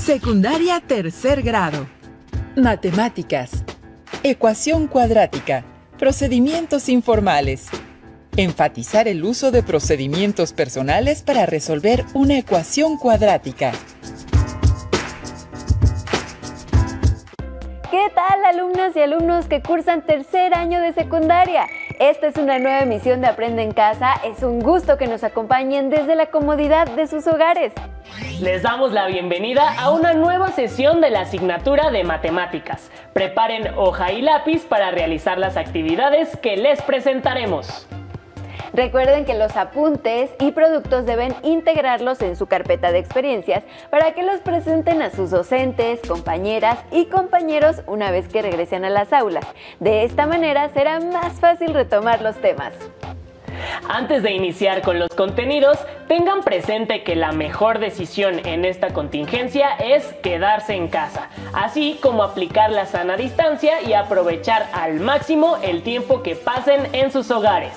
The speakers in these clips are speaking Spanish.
Secundaria tercer grado. Matemáticas. Ecuación cuadrática. Procedimientos informales. Enfatizar el uso de procedimientos personales para resolver una ecuación cuadrática. ¿Qué tal, alumnas y alumnos que cursan tercer año de secundaria? Esta es una nueva emisión de Aprende en Casa. Es un gusto que nos acompañen desde la comodidad de sus hogares. Les damos la bienvenida a una nueva sesión de la asignatura de Matemáticas. Preparen hoja y lápiz para realizar las actividades que les presentaremos. Recuerden que los apuntes y productos deben integrarlos en su carpeta de experiencias para que los presenten a sus docentes, compañeras y compañeros una vez que regresen a las aulas. De esta manera será más fácil retomar los temas. Antes de iniciar con los contenidos, tengan presente que la mejor decisión en esta contingencia es quedarse en casa, así como aplicar la sana distancia y aprovechar al máximo el tiempo que pasen en sus hogares.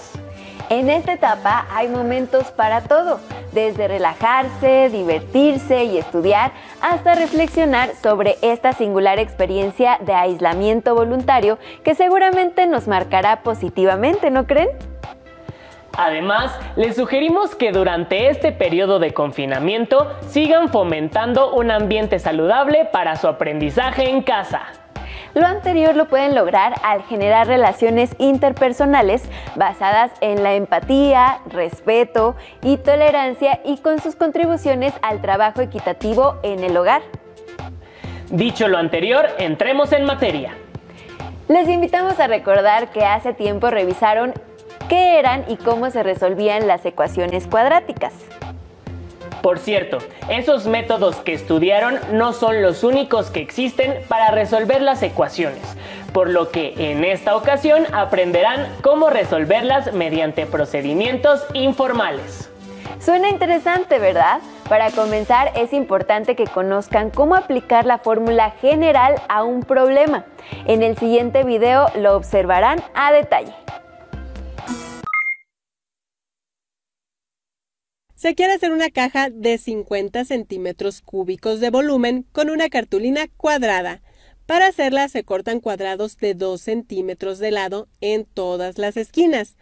En esta etapa hay momentos para todo, desde relajarse, divertirse y estudiar, hasta reflexionar sobre esta singular experiencia de aislamiento voluntario que seguramente nos marcará positivamente, ¿no creen? Además, les sugerimos que durante este periodo de confinamiento sigan fomentando un ambiente saludable para su aprendizaje en casa. Lo anterior lo pueden lograr al generar relaciones interpersonales basadas en la empatía, respeto y tolerancia y con sus contribuciones al trabajo equitativo en el hogar. Dicho lo anterior, entremos en materia. Les invitamos a recordar que hace tiempo revisaron qué eran y cómo se resolvían las ecuaciones cuadráticas. Por cierto, esos métodos que estudiaron no son los únicos que existen para resolver las ecuaciones, por lo que en esta ocasión aprenderán cómo resolverlas mediante procedimientos informales. Suena interesante, ¿verdad? Para comenzar, es importante que conozcan cómo aplicar la fórmula general a un problema. En el siguiente video lo observarán a detalle. Se quiere hacer una caja de 50 centímetros cúbicos de volumen con una cartulina cuadrada. Para hacerla se cortan cuadrados de 2 centímetros de lado en todas las esquinas.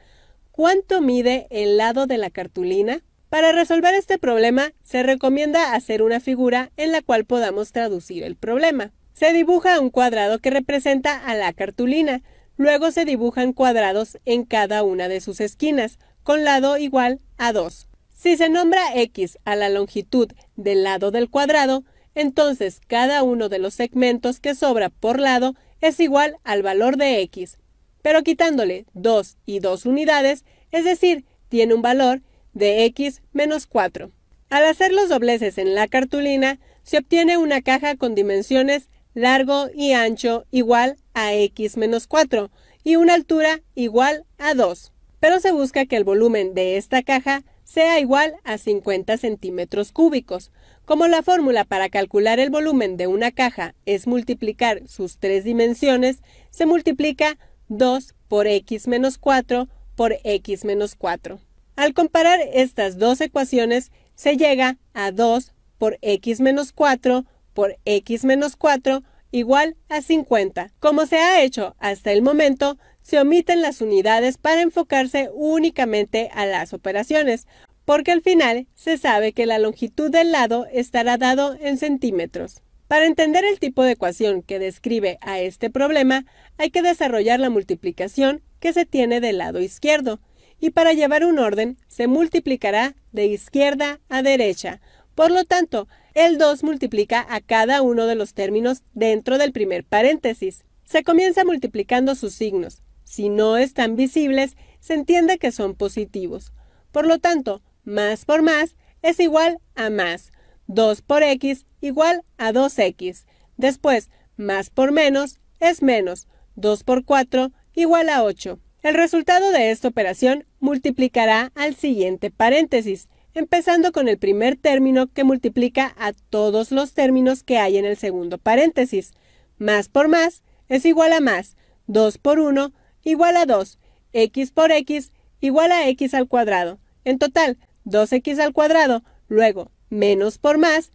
¿Cuánto mide el lado de la cartulina? Para resolver este problema se recomienda hacer una figura en la cual podamos traducir el problema. Se dibuja un cuadrado que representa a la cartulina. Luego se dibujan cuadrados en cada una de sus esquinas, con lado igual a 2. Si se nombra X a la longitud del lado del cuadrado, entonces cada uno de los segmentos que sobra por lado es igual al valor de X, pero quitándole 2 y 2 unidades, es decir, tiene un valor de X menos 4. Al hacer los dobleces en la cartulina, se obtiene una caja con dimensiones largo y ancho igual a X menos 4 y una altura igual a 2. Pero se busca que el volumen de esta caja sea igual a 50 centímetros cúbicos. Como la fórmula para calcular el volumen de una caja es multiplicar sus 3 dimensiones, se multiplica 2 por X menos 4 por X menos 4. Al comparar estas dos ecuaciones, se llega a 2 por X menos 4 por X menos 4 igual a 50. Como se ha hecho hasta el momento, se omiten las unidades para enfocarse únicamente a las operaciones, porque al final se sabe que la longitud del lado estará dado en centímetros. Para entender el tipo de ecuación que describe a este problema, hay que desarrollar la multiplicación que se tiene del lado izquierdo, y para llevar un orden se multiplicará de izquierda a derecha. Por lo tanto, el 2 multiplica a cada uno de los términos dentro del primer paréntesis. Se comienza multiplicando sus signos. Si no están visibles, se entiende que son positivos. Por lo tanto, más por más es igual a más. 2 por X igual a 2X. Después, más por menos es menos. 2 por 4 igual a 8. El resultado de esta operación multiplicará al siguiente paréntesis, empezando con el primer término que multiplica a todos los términos que hay en el segundo paréntesis. Más por más es igual a más. 2 por 1 igual a 2. X por X igual a X al cuadrado. En total, 2X al cuadrado. Luego, menos por más,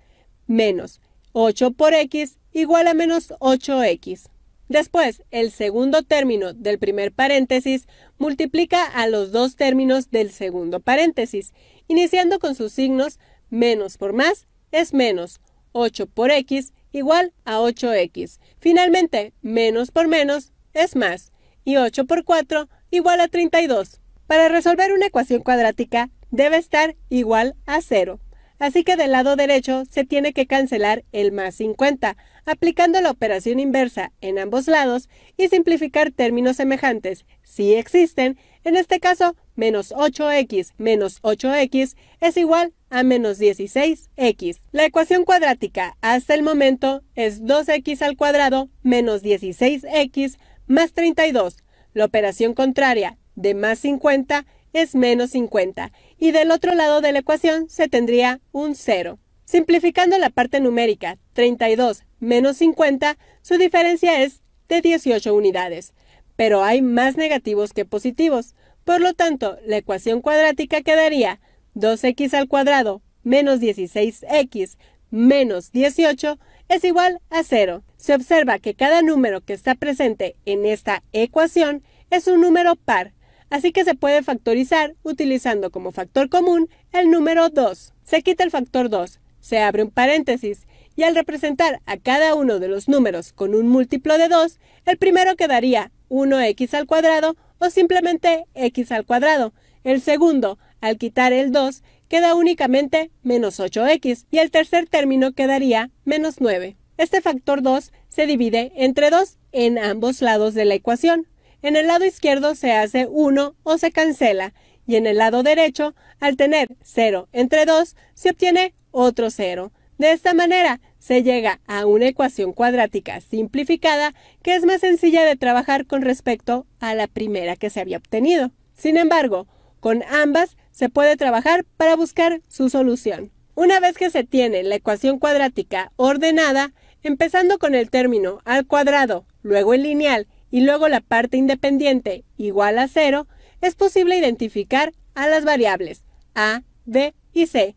menos. 8 por x igual a menos 8x. Después, el segundo término del primer paréntesis multiplica a los dos términos del segundo paréntesis, iniciando con sus signos menos por más es menos, 8 por x igual a 8x. Finalmente, menos por menos es más, y 8 por 4 igual a 32. Para resolver una ecuación cuadrática debe estar igual a 0. Así que del lado derecho se tiene que cancelar el más 50, aplicando la operación inversa en ambos lados y simplificar términos semejantes, si existen. En este caso, menos 8x menos 8x es igual a menos 16x. La ecuación cuadrática hasta el momento es 2x al cuadrado menos 16x más 32. La operación contraria de más 50 es menos 50, y del otro lado de la ecuación se tendría un 0. Simplificando la parte numérica, 32 menos 50, su diferencia es de 18 unidades, pero hay más negativos que positivos. Por lo tanto, la ecuación cuadrática quedaría 2x al cuadrado menos 16x menos 18 es igual a 0. Se observa que cada número que está presente en esta ecuación es un número par, así que se puede factorizar utilizando como factor común el número 2. Se quita el factor 2, se abre un paréntesis, y al representar a cada uno de los números con un múltiplo de 2, el primero quedaría 1x al cuadrado o simplemente x al cuadrado. El segundo, al quitar el 2, queda únicamente menos 8x, y el tercer término quedaría menos 9. Este factor 2 se divide entre 2 en ambos lados de la ecuación. En el lado izquierdo se hace 1 o se cancela, y en el lado derecho, al tener 0 entre 2, se obtiene otro 0. De esta manera, se llega a una ecuación cuadrática simplificada que es más sencilla de trabajar con respecto a la primera que se había obtenido. Sin embargo, con ambas se puede trabajar para buscar su solución. Una vez que se tiene la ecuación cuadrática ordenada, empezando con el término al cuadrado, luego el lineal y luego la parte independiente igual a 0, es posible identificar a las variables a, b y c,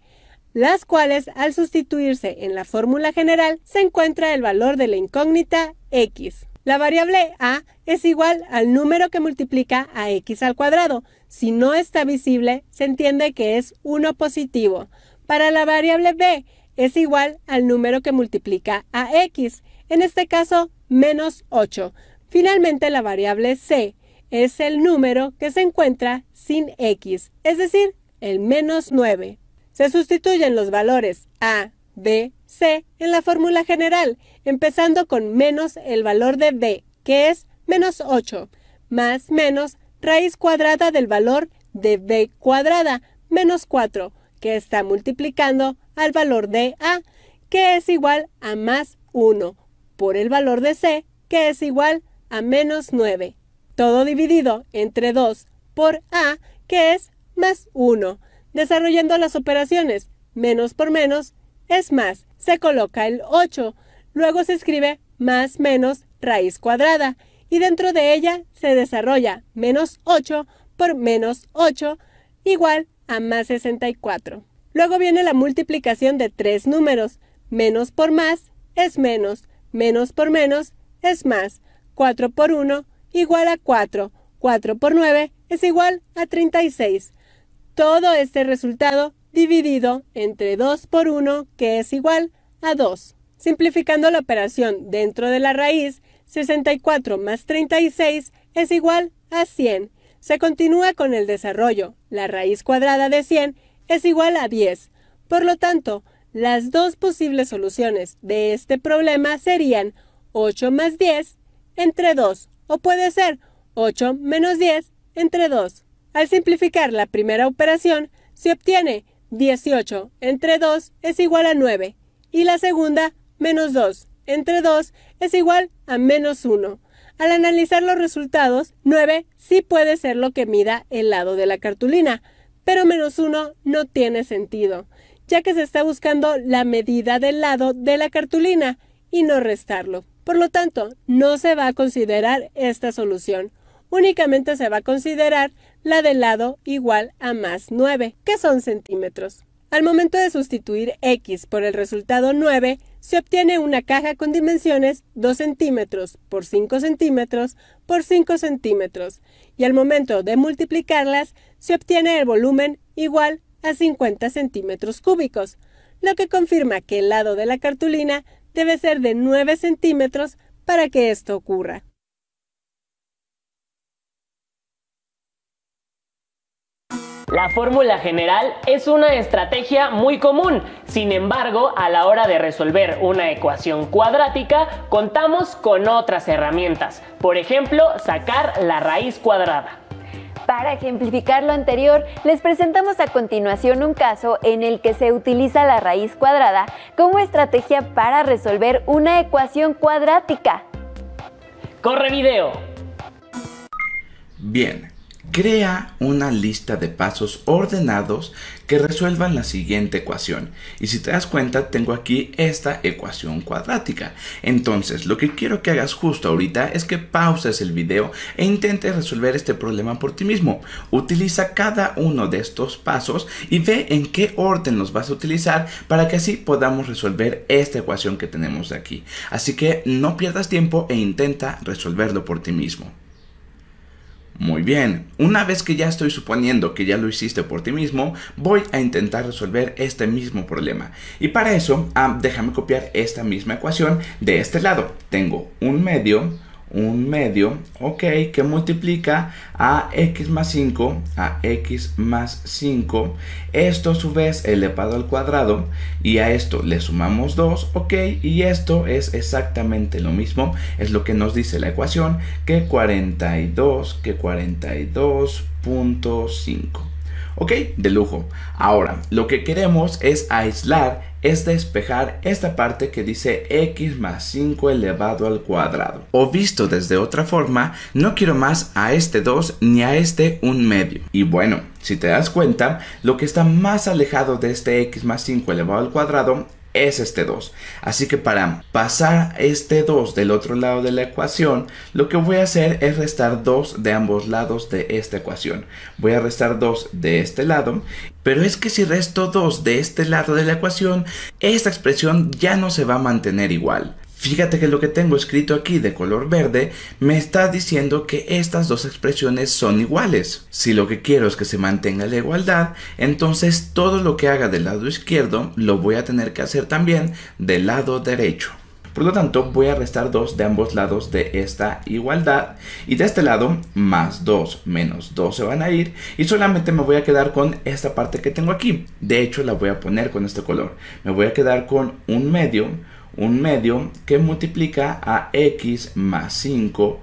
las cuales al sustituirse en la fórmula general se encuentra el valor de la incógnita x. La variable a es igual al número que multiplica a x al cuadrado. Si no está visible, se entiende que es 1 positivo. Para la variable b es igual al número que multiplica a x, en este caso menos 8. Finalmente, la variable c es el número que se encuentra sin x, es decir, el menos 9. Se sustituyen los valores a, b, c en la fórmula general, empezando con menos el valor de b, que es menos 8, más menos raíz cuadrada del valor de b cuadrada, menos 4, que está multiplicando al valor de a, que es igual a más 1, por el valor de c, que es igual a menos 9. Todo dividido entre 2 por a, que es más 1. Desarrollando las operaciones menos por menos es más. Se coloca el 8. Luego se escribe más menos raíz cuadrada. Y dentro de ella se desarrolla menos 8 por menos 8 igual a más 64. Luego viene la multiplicación de tres números. Menos por más es menos. Menos por menos es más. 4 por 1 igual a 4. 4 por 9 es igual a 36. Todo este resultado dividido entre 2 por 1, que es igual a 2. Simplificando la operación dentro de la raíz, 64 más 36 es igual a 100. Se continúa con el desarrollo. La raíz cuadrada de 100 es igual a 10. Por lo tanto, las dos posibles soluciones de este problema serían 8 más 10 entre 2, o puede ser 8 menos 10 entre 2. Al simplificar la primera operación, se obtiene 18 entre 2 es igual a 9, y la segunda, menos 2 entre 2 es igual a menos 1. Al analizar los resultados, 9 sí puede ser lo que mida el lado de la cartulina, pero menos 1 no tiene sentido, ya que se está buscando la medida del lado de la cartulina y no restarlo. Por lo tanto, no se va a considerar esta solución. Únicamente se va a considerar la del lado igual a más 9, que son centímetros. Al momento de sustituir x por el resultado 9, se obtiene una caja con dimensiones 2 centímetros por 5 centímetros por 5 centímetros y al momento de multiplicarlas se obtiene el volumen igual a 50 centímetros cúbicos, lo que confirma que el lado de la cartulina debe ser de 9 centímetros para que esto ocurra. La fórmula general es una estrategia muy común, sin embargo, a la hora de resolver una ecuación cuadrática, contamos con otras herramientas, por ejemplo, sacar la raíz cuadrada. Para ejemplificar lo anterior, les presentamos a continuación un caso en el que se utiliza la raíz cuadrada como estrategia para resolver una ecuación cuadrática. ¡Corre video! Bien. Crea una lista de pasos ordenados que resuelvan la siguiente ecuación. Y si te das cuenta, tengo aquí esta ecuación cuadrática. Entonces, lo que quiero que hagas justo ahorita es que pauses el video e intentes resolver este problema por ti mismo. Utiliza cada uno de estos pasos y ve en qué orden los vas a utilizar para que así podamos resolver esta ecuación que tenemos aquí. Así que no pierdas tiempo e intenta resolverlo por ti mismo. Muy bien, una vez que ya estoy suponiendo que ya lo hiciste por ti mismo, voy a intentar resolver este mismo problema. Y para eso, déjame copiar esta misma ecuación de este lado. Tengo un medio, ok, que multiplica a x más 5, a x más 5, esto a su vez elevado al cuadrado, y a esto le sumamos 2, ok, y esto es exactamente lo mismo, es lo que nos dice la ecuación, que 42.5. Ok, de lujo. Ahora, lo que queremos es aislar, es despejar esta parte que dice x más 5 elevado al cuadrado. O visto desde otra forma, no quiero más a este 2 ni a este 1/2. Y bueno, si te das cuenta, lo que está más alejado de este x más 5 elevado al cuadrado es este 2. Así que para pasar este 2 del otro lado de la ecuación, lo que voy a hacer es restar 2 de ambos lados de esta ecuación. Voy a restar 2 de este lado, pero es que si resto 2 de este lado de la ecuación, esta expresión ya no se va a mantener igual. Fíjate que lo que tengo escrito aquí de color verde me está diciendo que estas dos expresiones son iguales. Si lo que quiero es que se mantenga la igualdad, entonces todo lo que haga del lado izquierdo lo voy a tener que hacer también del lado derecho. Por lo tanto, voy a restar 2 de ambos lados de esta igualdad. Y de este lado, más 2 menos 2 se van a ir. Y solamente me voy a quedar con esta parte que tengo aquí. De hecho, la voy a poner con este color. Me voy a quedar con un medio que multiplica a x más 5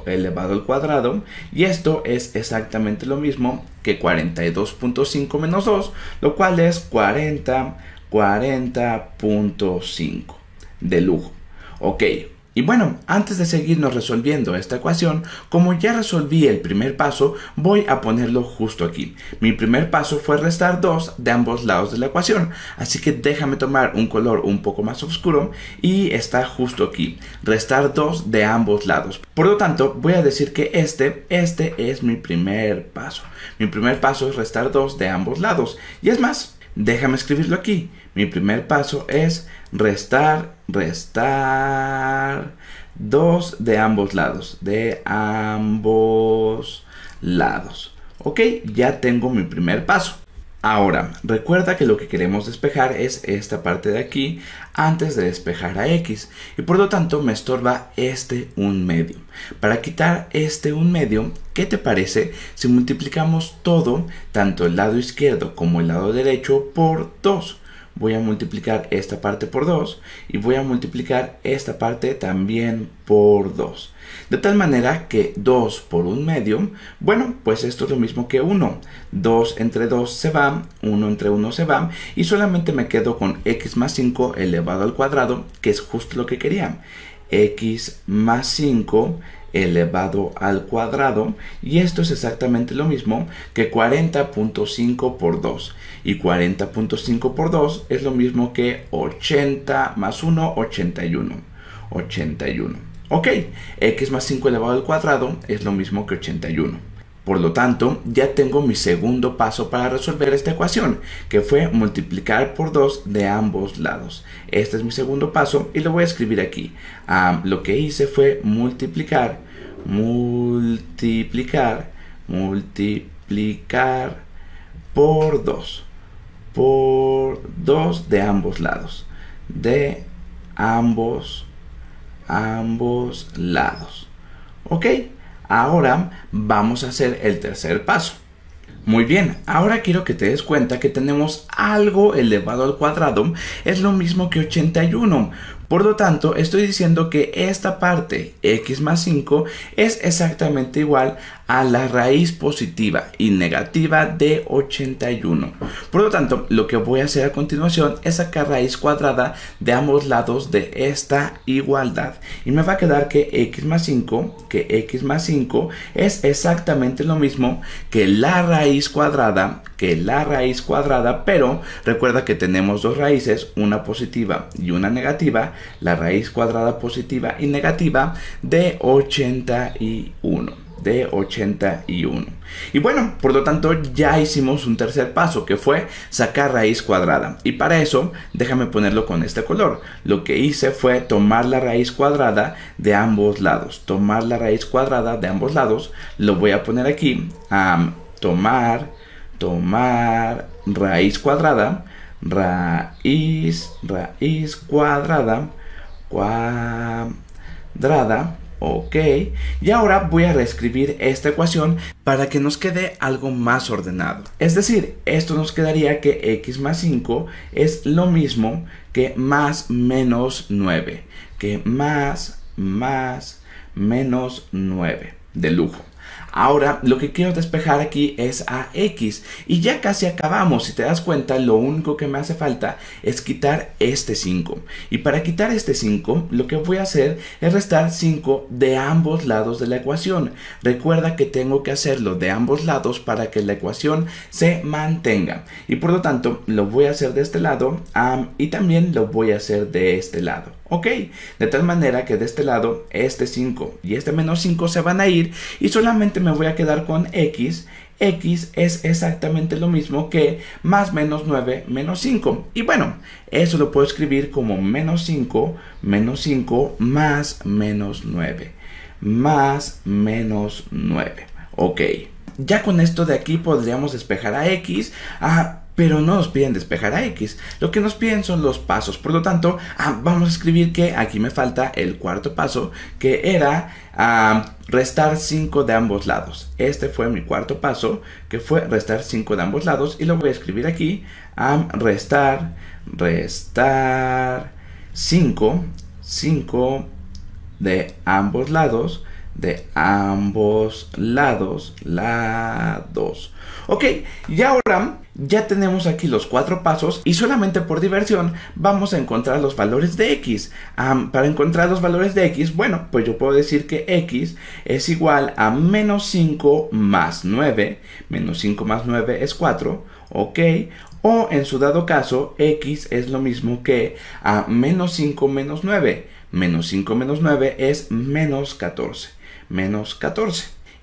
elevado al cuadrado, y esto es exactamente lo mismo que 42.5 menos 2, lo cual es 40.5. De lujo. Ok. Y bueno, antes de seguirnos resolviendo esta ecuación, como ya resolví el primer paso, voy a ponerlo justo aquí. Mi primer paso fue restar 2 de ambos lados de la ecuación, así que déjame tomar un color un poco más oscuro y está justo aquí, restar 2 de ambos lados. Por lo tanto, voy a decir que este es mi primer paso. Mi primer paso es restar 2 de ambos lados, y es más, déjame escribirlo aquí. Mi primer paso es restar 2 de ambos lados. Ok, ya tengo mi primer paso. Ahora, recuerda que lo que queremos despejar es esta parte de aquí antes de despejar a x, y por lo tanto me estorba este 1/2. Para quitar este 1/2, ¿qué te parece si multiplicamos todo, tanto el lado izquierdo como el lado derecho, por 2? Voy a multiplicar esta parte por 2 y voy a multiplicar esta parte también por 2. De tal manera que 2 por 1/2, bueno, pues esto es lo mismo que 1. 2 entre 2 se va, 1 entre 1 se va, y solamente me quedo con x más 5 elevado al cuadrado, que es justo lo que quería. X más 5 elevado al cuadrado, y esto es exactamente lo mismo que 40.5 por 2, y 40.5 por 2 es lo mismo que 80 más 1, 81. Ok, x más 5 elevado al cuadrado es lo mismo que 81. Por lo tanto, ya tengo mi segundo paso para resolver esta ecuación, que fue multiplicar por 2 de ambos lados. Este es mi segundo paso y lo voy a escribir aquí. Lo que hice fue multiplicar por 2 de ambos lados. De ambos lados. Ok, ahora vamos a hacer el tercer paso. Muy bien, ahora quiero que te des cuenta que tenemos algo elevado al cuadrado, es lo mismo que 81. Por lo tanto, estoy diciendo que esta parte, x más 5, es exactamente igual a la raíz positiva y negativa de 81. Por lo tanto, lo que voy a hacer a continuación es sacar raíz cuadrada de ambos lados de esta igualdad. Y me va a quedar que x más 5 es exactamente lo mismo que la raíz cuadrada, pero recuerda que tenemos dos raíces, una positiva y una negativa. La raíz cuadrada positiva y negativa de 81. Y bueno, por lo tanto ya hicimos un tercer paso, que fue sacar raíz cuadrada. Y para eso, déjame ponerlo con este color. Lo que hice fue tomar la raíz cuadrada de ambos lados. Lo voy a poner aquí. Tomar raíz cuadrada. Ok, y ahora voy a reescribir esta ecuación para que nos quede algo más ordenado. Es decir, esto nos quedaría que x más 5 es lo mismo que más menos 9. Menos 9. De lujo. Ahora lo que quiero despejar aquí es a x y ya casi acabamos. Si te das cuenta, lo único que me hace falta es quitar este 5. Y para quitar este 5, lo que voy a hacer es restar 5 de ambos lados de la ecuación. Recuerda que tengo que hacerlo de ambos lados para que la ecuación se mantenga. Y por lo tanto, lo voy a hacer de este lado y también lo voy a hacer de este lado. Ok, de tal manera que de este lado, este 5 y este menos 5 se van a ir y solamente me voy a quedar con x. X es exactamente lo mismo que más menos 9 menos 5. Y bueno, eso lo puedo escribir como menos 5 más menos 9. Más menos 9. Ok, ya con esto de aquí podríamos despejar a x. Pero no nos piden despejar a x, lo que nos piden son los pasos. Por lo tanto, vamos a escribir que aquí me falta el cuarto paso, que era restar 5 de ambos lados. Este fue mi cuarto paso, que fue restar 5 de ambos lados, y lo voy a escribir aquí. Restar 5 de ambos lados. Ok, y ahora ya tenemos aquí los 4 pasos y solamente por diversión vamos a encontrar los valores de x. Para encontrar los valores de x, bueno, pues yo puedo decir que x es igual a menos 5 más 9. Menos 5 más 9 es 4, ok. O en su dado caso, x es lo mismo que menos 5 menos 9. Menos 5 menos 9 es menos 14.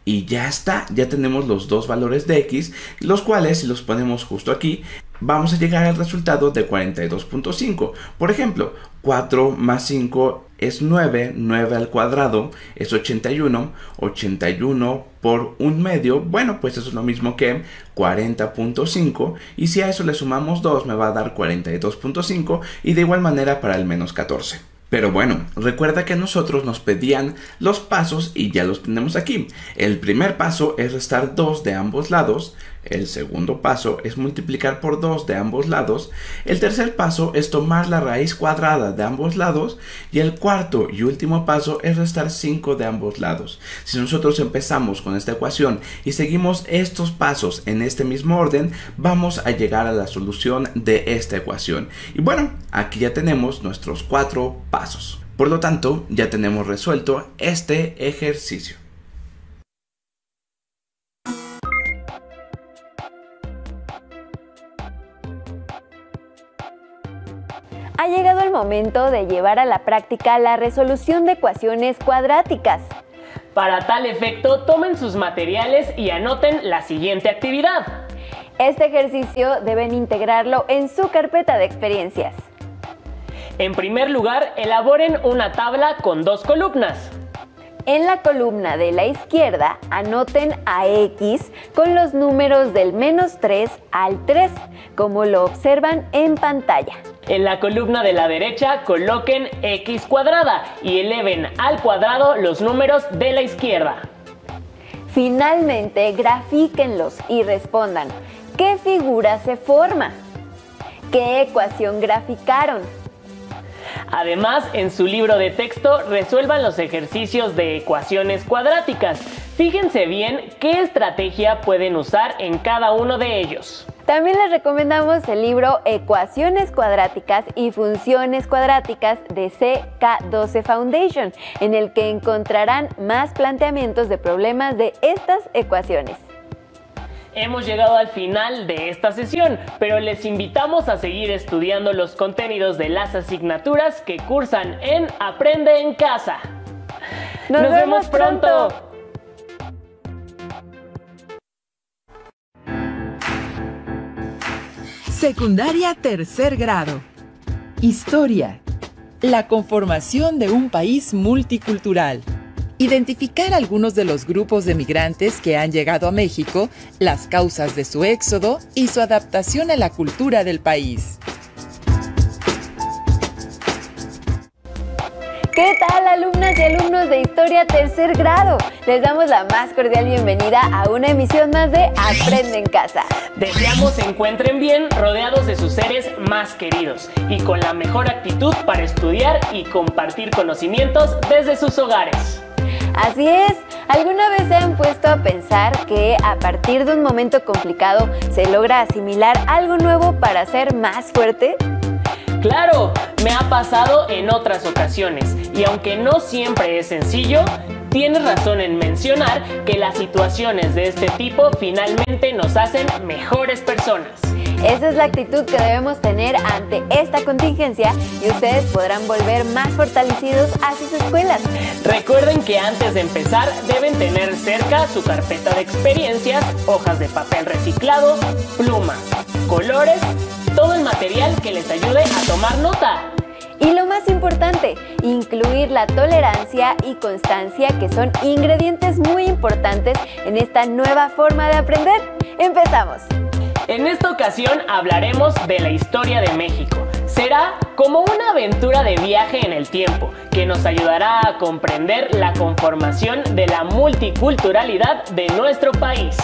Y ya está, ya tenemos los dos valores de x, los cuales si los ponemos justo aquí, vamos a llegar al resultado de 42.5. Por ejemplo, 4 más 5 es 9, 9 al cuadrado es 81, 81 por 1/2, bueno, pues eso es lo mismo que 40.5, y si a eso le sumamos 2 me va a dar 42.5, y de igual manera para el menos 14. Pero bueno, recuerda que a nosotros nos pedían los pasos y ya los tenemos aquí. El primer paso es restar 2 de ambos lados. El segundo paso es multiplicar por 2 de ambos lados. El tercer paso es tomar la raíz cuadrada de ambos lados. Y el cuarto y último paso es restar 5 de ambos lados. Si nosotros empezamos con esta ecuación y seguimos estos pasos en este mismo orden, vamos a llegar a la solución de esta ecuación. Y bueno, aquí ya tenemos nuestros 4 pasos. Por lo tanto, ya tenemos resuelto este ejercicio. Ha llegado el momento de llevar a la práctica la resolución de ecuaciones cuadráticas. Para tal efecto, tomen sus materiales y anoten la siguiente actividad. Este ejercicio deben integrarlo en su carpeta de experiencias. En primer lugar, elaboren una tabla con 2 columnas. En la columna de la izquierda, anoten a X con los números del -3 al 3, como lo observan en pantalla. En la columna de la derecha, coloquen X cuadrada y eleven al cuadrado los números de la izquierda. Finalmente, grafíquenlos y respondan: ¿qué figura se forma? ¿Qué ecuación graficaron? Además, en su libro de texto resuelvan los ejercicios de ecuaciones cuadráticas. Fíjense bien qué estrategia pueden usar en cada uno de ellos. También les recomendamos el libro Ecuaciones cuadráticas y funciones cuadráticas de CK12 Foundation, en el que encontrarán más planteamientos de problemas de estas ecuaciones. Hemos llegado al final de esta sesión, pero les invitamos a seguir estudiando los contenidos de las asignaturas que cursan en Aprende en Casa. ¡Nos vemos pronto! Secundaria tercer grado. Historia. La conformación de un país multicultural. Identificar algunos de los grupos de migrantes que han llegado a México, las causas de su éxodo y su adaptación a la cultura del país. ¿Qué tal, alumnas y alumnos de Historia tercer grado? Les damos la más cordial bienvenida a una emisión más de Aprende en Casa. Deseamos se encuentren bien, rodeados de sus seres más queridos y con la mejor actitud para estudiar y compartir conocimientos desde sus hogares. Así es, ¿alguna vez se han puesto a pensar que a partir de un momento complicado se logra asimilar algo nuevo para ser más fuerte? ¡Claro! Me ha pasado en otras ocasiones y aunque no siempre es sencillo, tienes razón en mencionar que las situaciones de este tipo finalmente nos hacen mejores personas. Esa es la actitud que debemos tener ante esta contingencia y ustedes podrán volver más fortalecidos a sus escuelas. Recuerden que antes de empezar deben tener cerca su carpeta de experiencias, hojas de papel reciclado, plumas, colores, todo el material que les ayude a tomar nota. Y lo más importante, incluir la tolerancia y constancia, que son ingredientes muy importantes en esta nueva forma de aprender. ¡Empezamos! En esta ocasión hablaremos de la historia de México. Será como una aventura de viaje en el tiempo que nos ayudará a comprender la conformación de la multiculturalidad de nuestro país.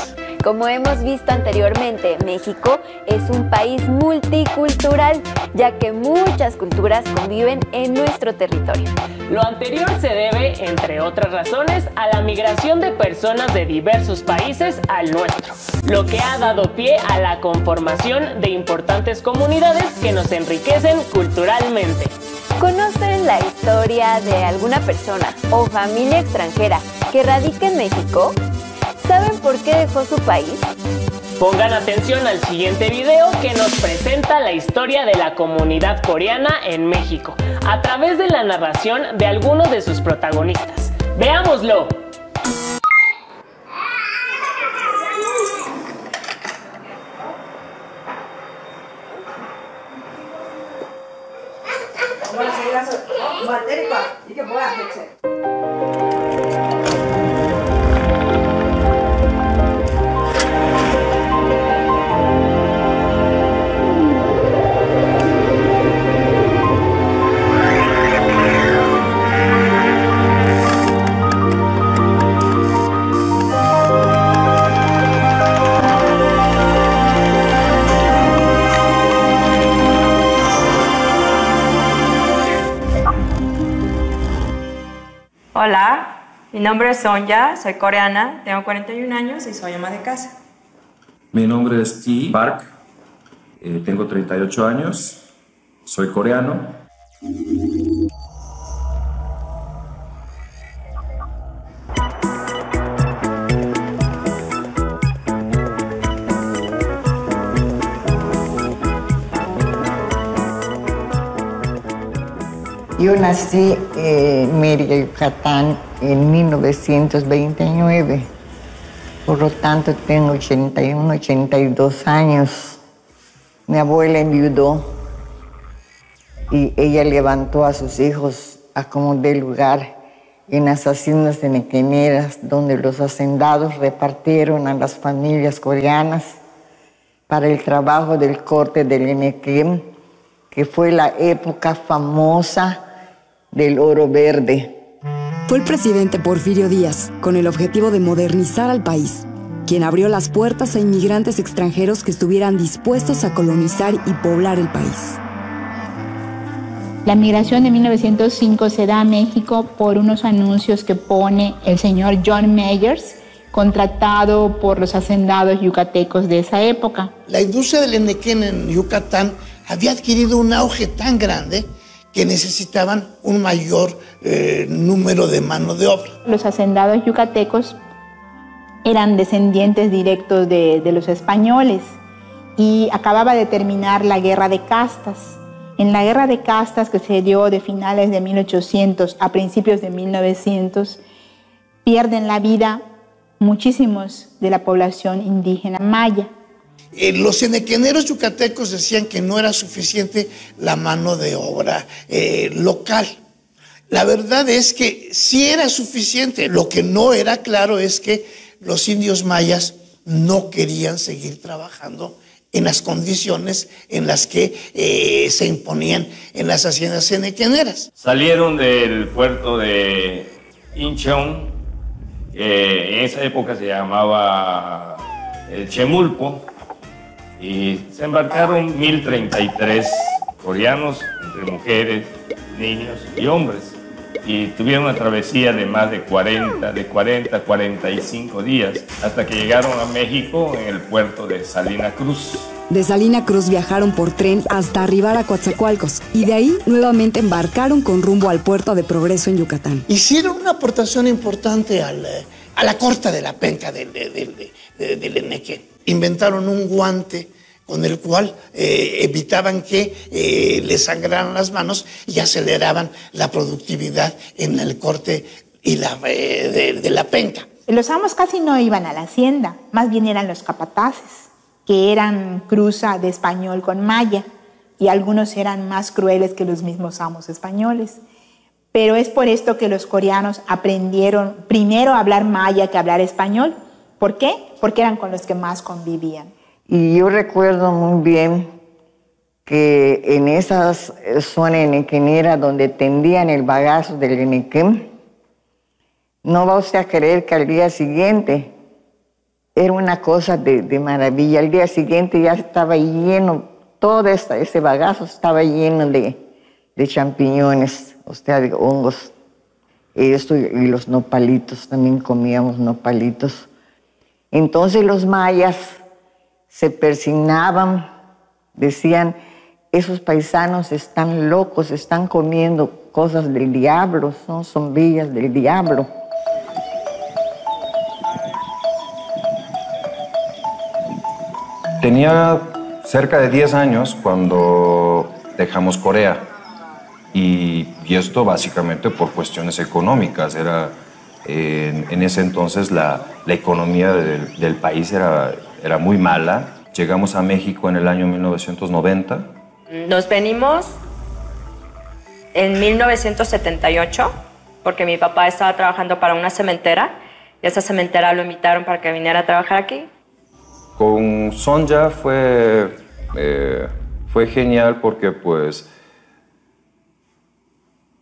Como hemos visto anteriormente, México es un país multicultural, ya que muchas culturas conviven en nuestro territorio. Lo anterior se debe, entre otras razones, a la migración de personas de diversos países al nuestro, lo que ha dado pie a la conformación de importantes comunidades que nos enriquecen culturalmente. ¿Conocen la historia de alguna persona o familia extranjera que radica en México? ¿Saben por qué dejó su país? Pongan atención al siguiente video que nos presenta la historia de la comunidad coreana en México, a través de la narración de algunos de sus protagonistas. ¡Veámoslo! Hola, mi nombre es Sonia, soy coreana, tengo 41 años y soy ama de casa. Mi nombre es T. Park, tengo 38 años, soy coreano. Yo nací en Mérida, Yucatán, en 1929. Por lo tanto, tengo 81, 82 años. Mi abuela enviudó y ella levantó a sus hijos a como de lugar en las haciendas henequeneras, donde los hacendados repartieron a las familias coreanas para el trabajo del corte del henequén, que fue la época famosa del oro verde. Fue el presidente Porfirio Díaz, con el objetivo de modernizar al país, quien abrió las puertas a inmigrantes extranjeros que estuvieran dispuestos a colonizar y poblar el país. La migración de 1905 se da a México por unos anuncios que pone el señor John Meyers, contratado por los hacendados yucatecos de esa época. La industria del henequén en Yucatán había adquirido un auge tan grande que necesitaban un mayor número de mano de obra. Los hacendados yucatecos eran descendientes directos de los españoles y acababa de terminar la guerra de castas. En la guerra de castas, que se dio de finales de 1800 a principios de 1900, pierden la vida muchísimos de la población indígena maya. Los henequeneros yucatecos decían que no era suficiente la mano de obra local. La verdad es que sí era suficiente. Lo que no era claro es que los indios mayas no querían seguir trabajando en las condiciones en las que se imponían en las haciendas henequeneras. Salieron del puerto de Incheon, en esa época se llamaba el Chemulpo, y se embarcaron 1033 coreanos, entre mujeres, niños y hombres, y tuvieron una travesía de más de 40 a 45 días, hasta que llegaron a México en el puerto de Salina Cruz. De Salina Cruz viajaron por tren hasta arribar a Coatzacoalcos y de ahí nuevamente embarcaron con rumbo al puerto de Progreso en Yucatán. Hicieron una aportación importante a la corta de la penca del henequén. Inventaron un guante con el cual evitaban que les sangraran las manos y aceleraban la productividad en el corte y de la penca. Los amos casi no iban a la hacienda, más bien eran los capataces, que eran cruza de español con maya, y algunos eran más crueles que los mismos amos españoles. Pero es por esto que los coreanos aprendieron primero a hablar maya que a hablar español. ¿Por qué? Porque eran con los que más convivían. Y yo recuerdo muy bien que en esas zonas henequeneras donde tendían el bagazo del henequén, no va usted a creer que al día siguiente era una cosa de maravilla. Al día siguiente ya estaba lleno, todo ese bagazo estaba lleno de champiñones, o sea, de hongos. Y los nopalitos, también comíamos nopalitos. Entonces los mayas se persignaban, decían, esos paisanos están locos, están comiendo cosas del diablo, son zombillas del diablo. Tenía cerca de 10 años cuando dejamos Corea y esto básicamente por cuestiones económicas. En ese entonces la economía del país era muy mala. Llegamos a México en el año 1990. Nos venimos en 1978 porque mi papá estaba trabajando para una cementera y esa cementera lo invitaron para que viniera a trabajar aquí. Con Sonja fue genial porque pues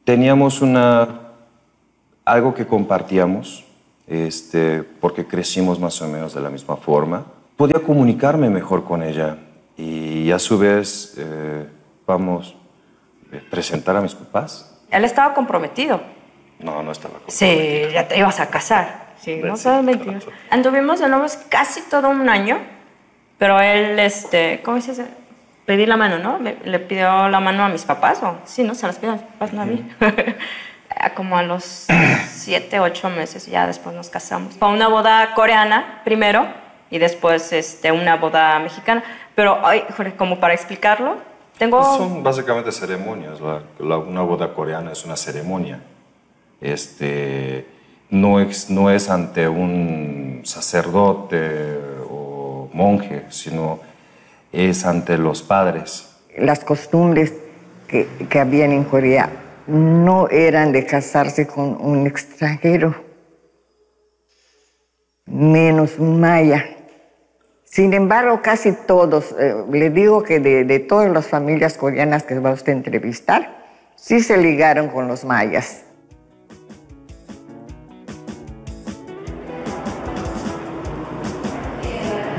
teníamos algo que compartíamos, porque crecimos más o menos de la misma forma. Podía comunicarme mejor con ella y a su vez presentar a mis papás. Él estaba comprometido. No estaba comprometido. Sí, ya te ibas a casar. Sí, no sabes mentiras. Anduvimos de novios casi todo un año, pero él, ¿cómo se dice? Pedí la mano, ¿no? Le pidió la mano a mis papás, o sí, ¿no? Se las pidió a mis papás, no a mí. Como a los 7, 8 meses, ya después nos casamos. Fue una boda coreana primero y después una boda mexicana. Pero, como para explicarlo, Son básicamente ceremonias. Una boda coreana es una ceremonia. No es ante un sacerdote o monje, sino es ante los padres. Las costumbres que habían en Corea no eran de casarse con un extranjero, menos un maya. Sin embargo, casi todos, le digo que de todas las familias coreanas que va usted a entrevistar, sí se ligaron con los mayas.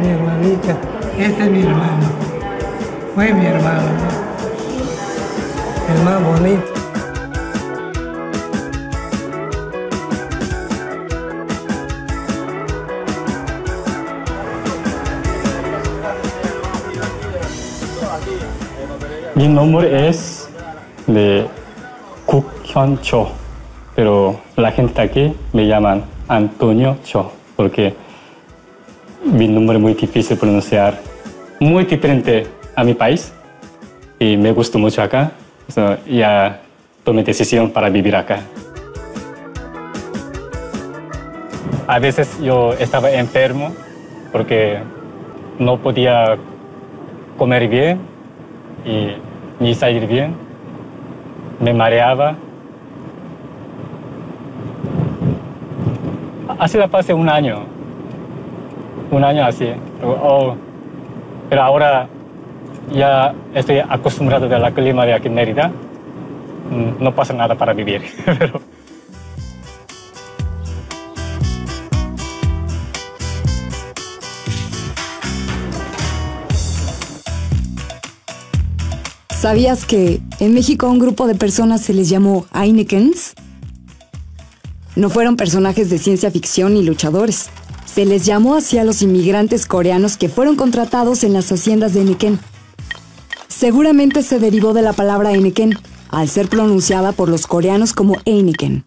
Mi hermanita, este es mi hermano, fue mi hermano, el más bonito. Mi nombre es Kuk Hyun Cho, pero la gente aquí me llaman Antonio Cho, porque mi nombre es muy difícil de pronunciar, muy diferente a mi país, y me gustó mucho acá, ya tomé decisión para vivir acá. A veces yo estaba enfermo porque no podía comer bien y ni salir bien, me mareaba. Así la pasé un año así, pero ahora ya estoy acostumbrado al clima de aquí en Mérida, no pasa nada para vivir. ¿Sabías que en México a un grupo de personas se les llamó Ainekens? No fueron personajes de ciencia ficción ni luchadores. Se les llamó así a los inmigrantes coreanos que fueron contratados en las haciendas de Enequén. Seguramente se derivó de la palabra Enequén, al ser pronunciada por los coreanos como Eineken.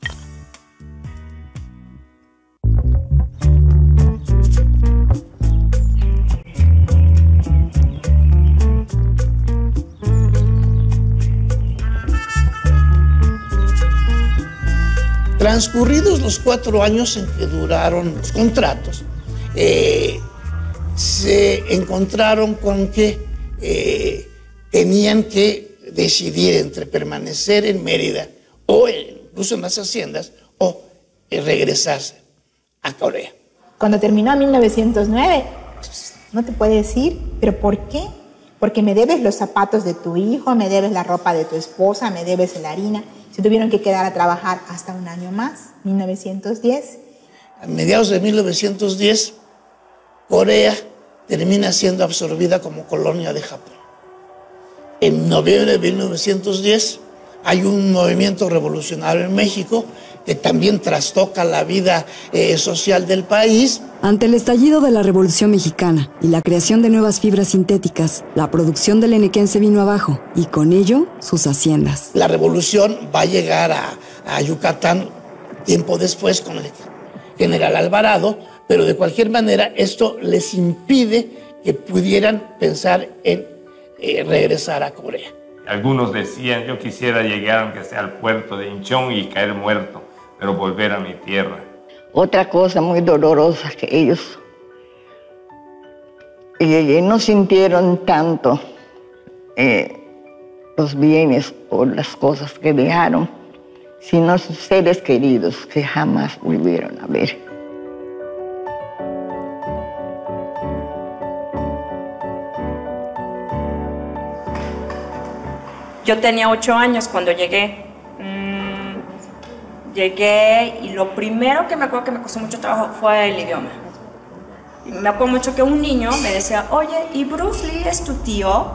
Transcurridos los 4 años en que duraron los contratos, se encontraron con que tenían que decidir entre permanecer en Mérida o incluso en las haciendas o regresarse a Corea. Cuando terminó en 1909, no te puede decir, ¿pero por qué? Porque me debes los zapatos de tu hijo, me debes la ropa de tu esposa, me debes la harina. Se tuvieron que quedar a trabajar hasta un año más, 1910. A mediados de 1910, Corea termina siendo absorbida como colonia de Japón. En noviembre de 1910 hay un movimiento revolucionario en México que también trastoca la vida social del país. Ante el estallido de la Revolución Mexicana y la creación de nuevas fibras sintéticas, la producción del enequén se vino abajo y con ello sus haciendas. La revolución va a llegar a Yucatán tiempo después con el general Alvarado, pero de cualquier manera esto les impide que pudieran pensar en regresar a Corea. Algunos decían, yo quisiera llegar aunque sea al puerto de Incheon y caer muerto, pero volver a mi tierra. Otra cosa muy dolorosa que ellos no sintieron tanto los bienes o las cosas que dejaron, sino sus seres queridos que jamás volvieron a ver. Yo tenía 8 años cuando llegué. Llegué y lo primero que me acuerdo que me costó mucho trabajo fue el idioma. Y me acuerdo mucho que un niño me decía, oye, ¿y Bruce Lee es tu tío?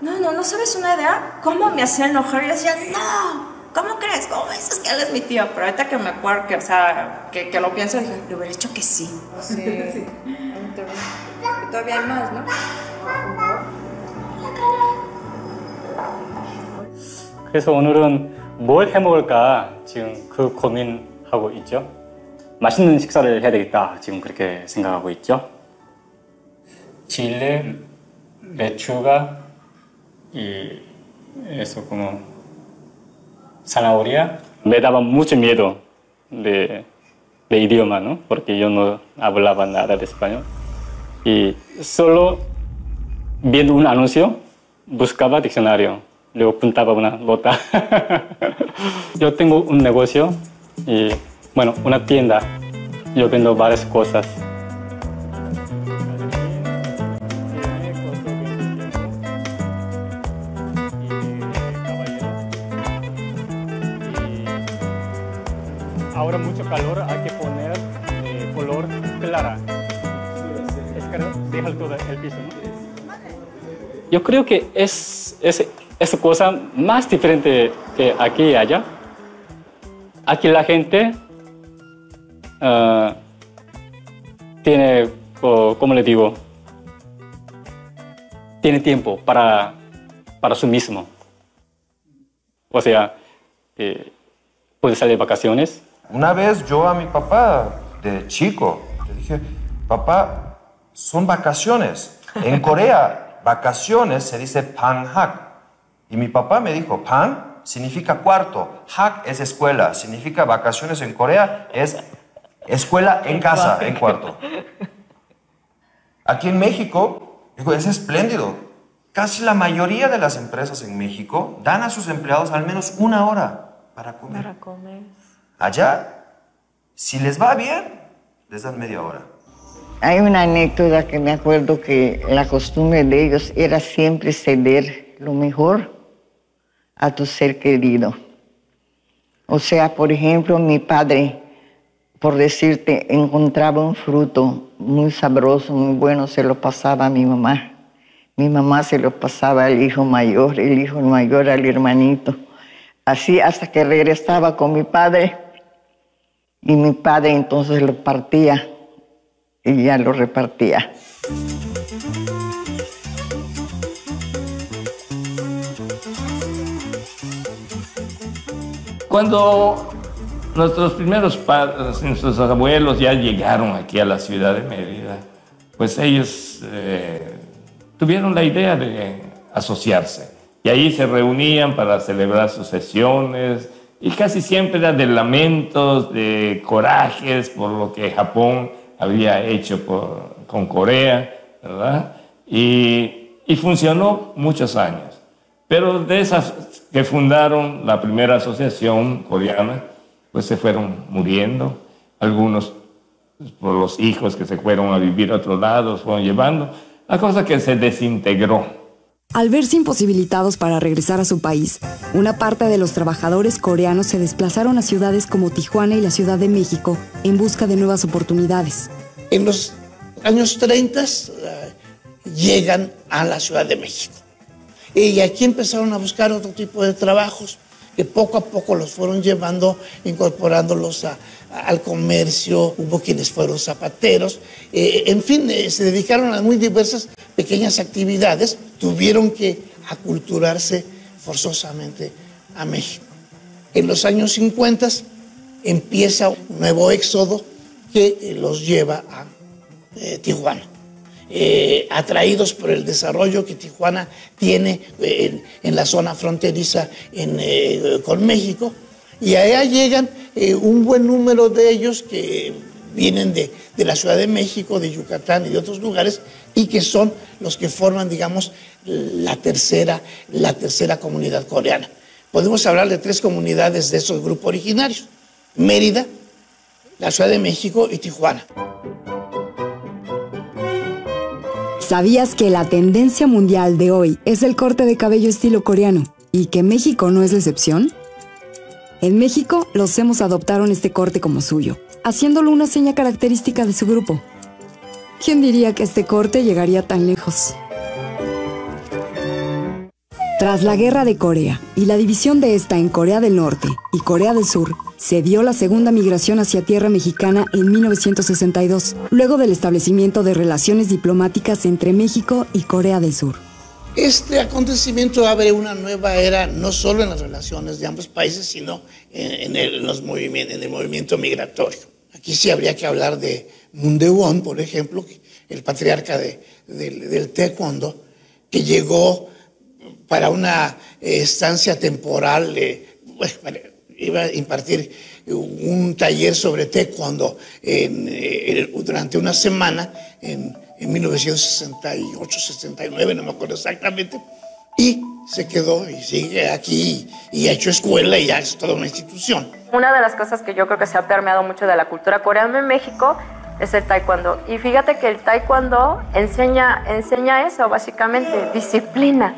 No sabes una idea. ¿Cómo me hacía enojar? Y yo decía, no, ¿cómo crees? ¿Cómo dices que él es mi tío? Pero ahorita que me acuerdo que, o sea, que lo pienso, dije, le hubiera dicho que sí. Sí. Y todavía hay más, ¿no? 그래서 오늘은 뭘 해먹을까 지금 그 고민하고 있죠. 맛있는 식사를 해야 되겠다 지금 그렇게 생각하고 있죠. 칠레, 매추가 이 eso como zanahoria. Me daba mucho miedo de idioma, ¿no? Porque yo no hablaba nada de español. Y solo viendo un anuncio, buscaba diccionario, luego apuntaba una nota. Yo tengo un negocio y, bueno, una tienda. Yo vendo varias cosas. Ahora mucho calor, hay que poner color clara. Deja todo el piso, ¿no? Yo creo que es cosa más diferente que aquí y allá. Aquí la gente tiene, ¿cómo le digo? Tiene tiempo para sí mismo. O sea, puede salir de vacaciones. Una vez yo a mi papá, de chico, le dije, papá, son vacaciones. En Corea, vacaciones se dice panhak. Y mi papá me dijo, pan significa cuarto, hak es escuela, significa vacaciones en Corea, es escuela en casa, en cuarto. Aquí en México, digo, es espléndido. Casi la mayoría de las empresas en México dan a sus empleados al menos 1 hora para comer. Allá, si les va bien, les dan media hora. Hay una anécdota que me acuerdo que la costumbre de ellos era siempre ceder lo mejor a tu ser querido. O sea, por ejemplo, mi padre, por decirte, encontraba un fruto muy sabroso, muy bueno, se lo pasaba a mi mamá. Mi mamá se lo pasaba al hijo mayor, el hijo mayor al hermanito. Así hasta que regresaba con mi padre y mi padre entonces lo partía y ya lo repartía. Cuando nuestros primeros padres, nuestros abuelos ya llegaron aquí a la ciudad de Mérida, pues ellos tuvieron la idea de asociarse. Y ahí se reunían para celebrar sus sesiones, y casi siempre era de lamentos, de corajes por lo que Japón había hecho con Corea, ¿verdad? Y funcionó muchos años. Pero de esas que fundaron la primera asociación coreana, pues se fueron muriendo. Algunos por los hijos que se fueron a vivir a otro lado, fueron llevando. La cosa que se desintegró. Al verse imposibilitados para regresar a su país, una parte de los trabajadores coreanos se desplazaron a ciudades como Tijuana y la Ciudad de México en busca de nuevas oportunidades. En los años 30 llegan a la Ciudad de México. Y aquí empezaron a buscar otro tipo de trabajos que poco a poco los fueron llevando, incorporándolos al comercio. Hubo quienes fueron zapateros. En fin, se dedicaron a muy diversas pequeñas actividades. Tuvieron que aculturarse forzosamente a México. En los años 50 empieza un nuevo éxodo que los lleva a Tijuana. Atraídos por el desarrollo que Tijuana tiene en la zona fronteriza con México, y allá llegan un buen número de ellos que vienen de la Ciudad de México, de Yucatán y de otros lugares, y que son los que forman, digamos, la tercera comunidad coreana. Podemos hablar de 3 comunidades de esos grupos originarios: Mérida, la Ciudad de México y Tijuana. ¿Sabías que la tendencia mundial de hoy es el corte de cabello estilo coreano y que México no es la excepción? En México, los emos adoptaron este corte como suyo, haciéndolo una seña característica de su grupo. ¿Quién diría que este corte llegaría tan lejos? Tras la Guerra de Corea y la división de esta en Corea del Norte y Corea del Sur, se dio la segunda migración hacia tierra mexicana en 1962, luego del establecimiento de relaciones diplomáticas entre México y Corea del Sur. Este acontecimiento abre una nueva era, no solo en las relaciones de ambos países, sino en el movimiento migratorio. Aquí sí habría que hablar de Moon Dae-won, por ejemplo, el patriarca del taekwondo, que llegó para una estancia temporal, iba a impartir un taller sobre taekwondo durante una semana en 1968-69, no me acuerdo exactamente, y se quedó y sigue aquí y ha hecho escuela y ya es toda una institución. Una de las cosas que yo creo que se ha permeado mucho de la cultura coreana en México es el taekwondo. Y fíjate que el taekwondo enseña eso, básicamente, disciplina.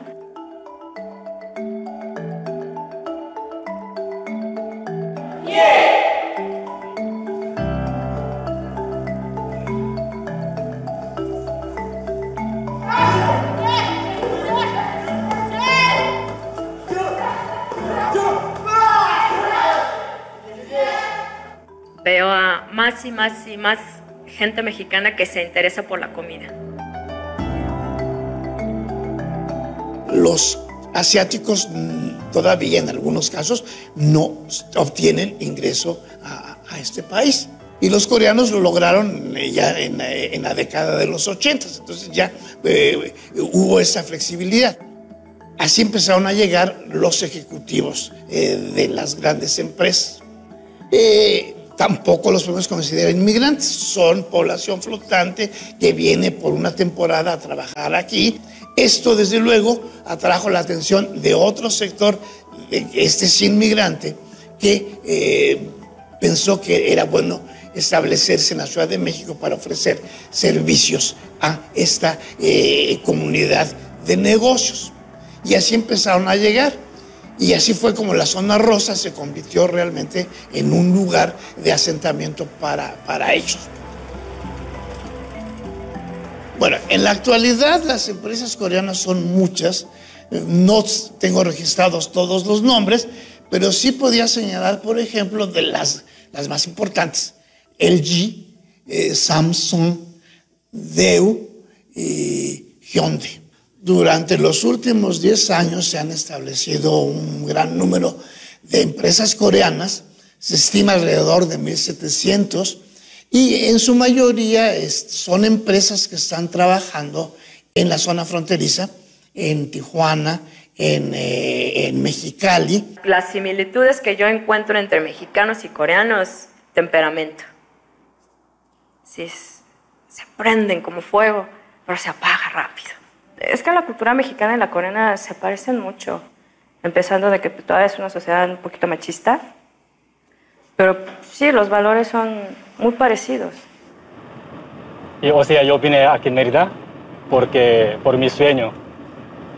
Veo a más y más y más gente mexicana que se interesa por la comida. Los asiáticos todavía en algunos casos no obtienen ingreso a este país. Y los coreanos lo lograron ya en la década de los 80, entonces ya hubo esa flexibilidad. Así empezaron a llegar los ejecutivos de las grandes empresas. Tampoco los podemos considerar inmigrantes, son población flotante que viene por una temporada a trabajar aquí. Esto, desde luego, atrajo la atención de otro sector, sin migrante, que pensó que era bueno establecerse en la Ciudad de México para ofrecer servicios a esta comunidad de negocios. Y así empezaron a llegar. Y así fue como la zona rosa se convirtió realmente en un lugar de asentamiento para ellos. Bueno, en la actualidad las empresas coreanas son muchas. No tengo registrados todos los nombres, pero sí podía señalar, por ejemplo, de las más importantes. LG, Samsung, Daewoo y Hyundai. Durante los últimos 10 años se han establecido un gran número de empresas coreanas, se estima alrededor de 1.700, y en su mayoría son empresas que están trabajando en la zona fronteriza, en Tijuana, en Mexicali. Las similitudes que yo encuentro entre mexicanos y coreanos, temperamento. Sí, se prenden como fuego, pero se apaga rápido. Es que la cultura mexicana y la coreana se parecen mucho, empezando de que todavía es una sociedad un poquito machista, pero sí, los valores son muy parecidos. O sea, yo vine aquí en Mérida por mi sueño.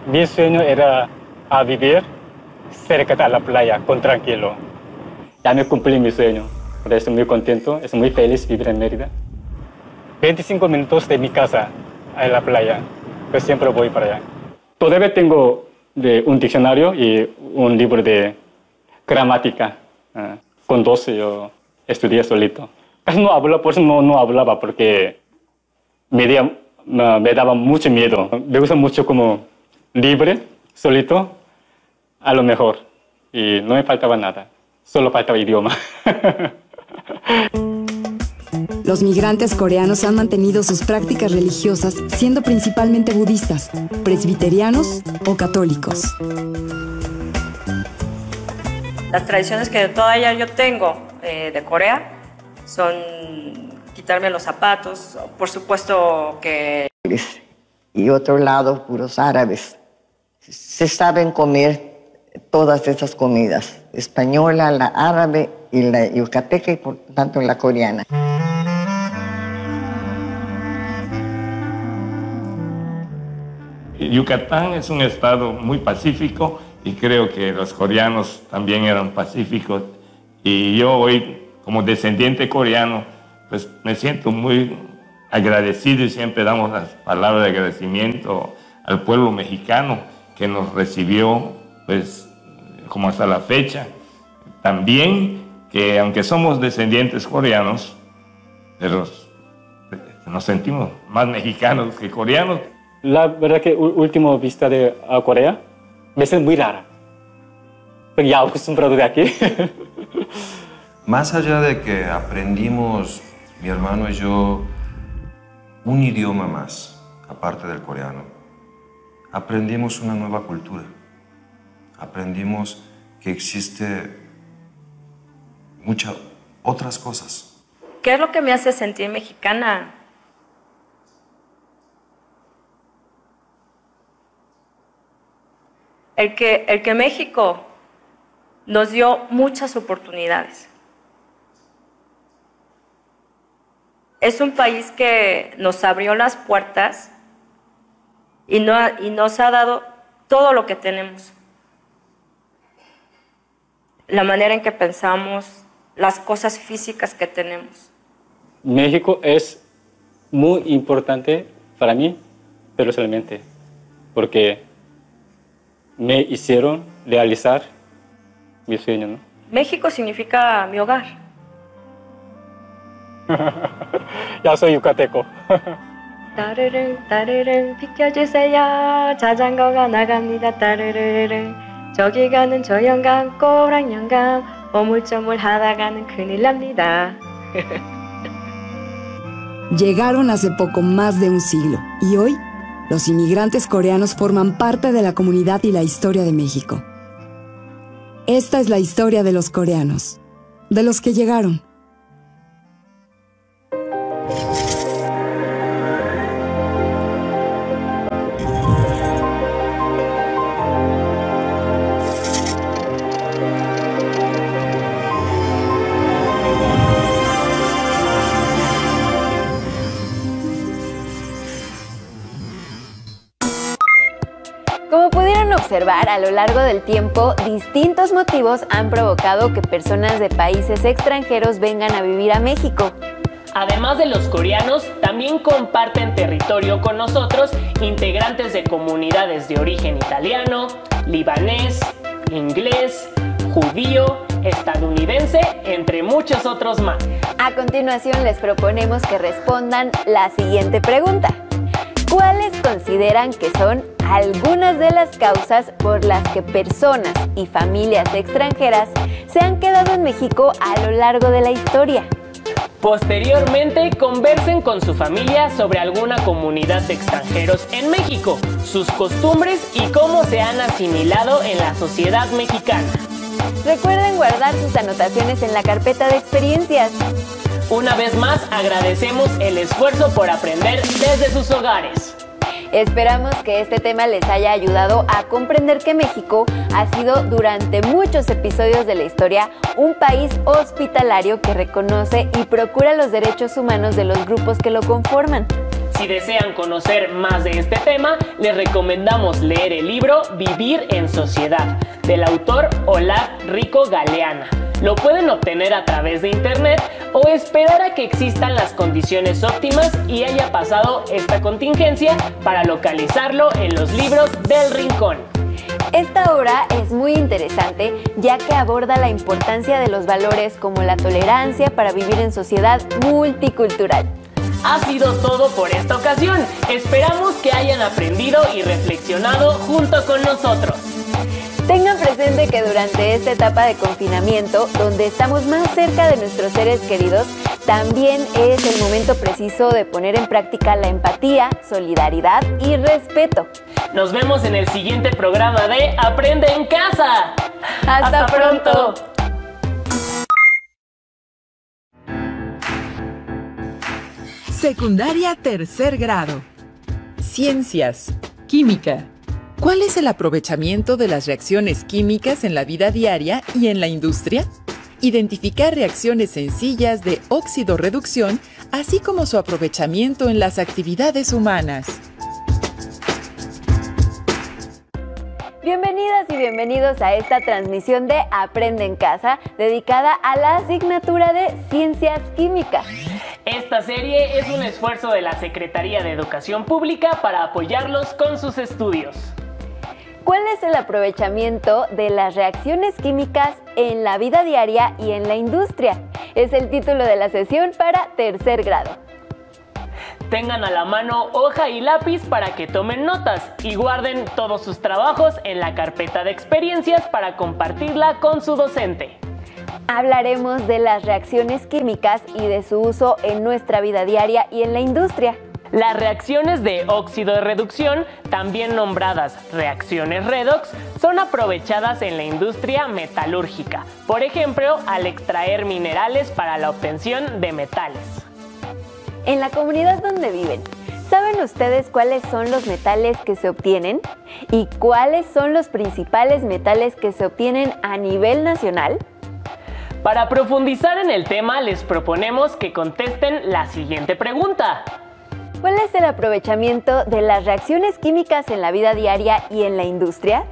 Mi sueño era a vivir cerca de la playa, con tranquilo. Ya me cumplí mi sueño, por eso estoy muy contento, estoy muy feliz vivir en Mérida. 25 minutos de mi casa a la playa. Pues siempre voy para allá. Todavía tengo un diccionario y un libro de gramática. Con 12 yo estudié solito. Casi no hablaba, por eso no hablaba, porque me daba mucho miedo. Me gusta mucho como libre, solito, a lo mejor. Y no me faltaba nada, solo faltaba idioma. Los migrantes coreanos han mantenido sus prácticas religiosas siendo principalmente budistas, presbiterianos o católicos. Las tradiciones que todavía yo tengo de Corea son quitarme los zapatos, por supuesto que... Y otro lado, puros árabes. Se saben comer todas esas comidas, española, la árabe y la yucateca y por tanto la coreana. Yucatán es un estado muy pacífico y creo que los coreanos también eran pacíficos. Y yo hoy, como descendiente coreano, pues me siento muy agradecido y siempre damos las palabras de agradecimiento al pueblo mexicano que nos recibió, pues, como hasta la fecha. También que aunque somos descendientes coreanos, pero nos sentimos más mexicanos que coreanos. La verdad que última vista de Corea me siento muy rara. Porque ya acostumbrado de aquí. Más allá de que aprendimos, mi hermano y yo, un idioma más, aparte del coreano, aprendimos una nueva cultura. aprendimos que existe muchas otras cosas. ¿Qué es lo que me hace sentir mexicana? El que México nos dio muchas oportunidades. Es un país que nos abrió las puertas y nos ha dado todo lo que tenemos. La manera en que pensamos, las cosas físicas que tenemos. México es muy importante para mí personalmente, porque me hicieron realizar mi sueño, ¿no? México significa mi hogar. Ya soy yucateco. 따르릉 비켜주세요. 자전거가 나갑니다. 따르르르 저기 가는 저 영감 꼬랑 영감 오물조물 하다가는 큰일 납니다. Llegaron hace poco más de un siglo y hoy los inmigrantes coreanos forman parte de la comunidad y la historia de México. Esta es la historia de los coreanos, de los que llegaron. Como pudieron observar, a lo largo del tiempo, distintos motivos han provocado que personas de países extranjeros vengan a vivir a México. Además de los coreanos, también comparten territorio con nosotros integrantes de comunidades de origen italiano, libanés, inglés, judío, estadounidense, entre muchos otros más. A continuación les proponemos que respondan la siguiente pregunta. ¿Cuáles consideran que son algunas de las causas por las que personas y familias extranjeras se han quedado en México a lo largo de la historia? Posteriormente, conversen con su familia sobre alguna comunidad de extranjeros en México, sus costumbres y cómo se han asimilado en la sociedad mexicana. Recuerden guardar sus anotaciones en la carpeta de experiencias. Una vez más, agradecemos el esfuerzo por aprender desde sus hogares. Esperamos que este tema les haya ayudado a comprender que México ha sido durante muchos episodios de la historia un país hospitalario que reconoce y procura los derechos humanos de los grupos que lo conforman. Si desean conocer más de este tema, les recomendamos leer el libro Vivir en Sociedad, del autor Olaf Rico Galeana. Lo pueden obtener a través de internet o esperar a que existan las condiciones óptimas y haya pasado esta contingencia para localizarlo en los libros del Rincón. Esta obra es muy interesante ya que aborda la importancia de los valores como la tolerancia para vivir en sociedad multicultural. Ha sido todo por esta ocasión. Esperamos que hayan aprendido y reflexionado junto con nosotros. Tengan presente que durante esta etapa de confinamiento, donde estamos más cerca de nuestros seres queridos, también es el momento preciso de poner en práctica la empatía, solidaridad y respeto. Nos vemos en el siguiente programa de Aprende en Casa. ¡Hasta pronto! Secundaria tercer grado. Ciencias. Química. ¿Cuál es el aprovechamiento de las reacciones químicas en la vida diaria y en la industria? Identificar reacciones sencillas de óxido-reducción, así como su aprovechamiento en las actividades humanas. Bienvenidas y bienvenidos a esta transmisión de Aprende en Casa, dedicada a la asignatura de Ciencias Químicas. Esta serie es un esfuerzo de la Secretaría de Educación Pública para apoyarlos con sus estudios. ¿Cuál es el aprovechamiento de las reacciones químicas en la vida diaria y en la industria? Es el título de la sesión para tercer grado. Tengan a la mano hoja y lápiz para que tomen notas y guarden todos sus trabajos en la carpeta de experiencias para compartirla con su docente. Hablaremos de las reacciones químicas y de su uso en nuestra vida diaria y en la industria. Las reacciones de óxido de reducción, también nombradas reacciones redox, son aprovechadas en la industria metalúrgica, por ejemplo, al extraer minerales para la obtención de metales. En la comunidad donde viven, ¿saben ustedes cuáles son los metales que se obtienen? ¿Y cuáles son los principales metales que se obtienen a nivel nacional? Para profundizar en el tema, les proponemos que contesten la siguiente pregunta. ¿Cuál es el aprovechamiento de las reacciones químicas en la vida diaria y en la industria?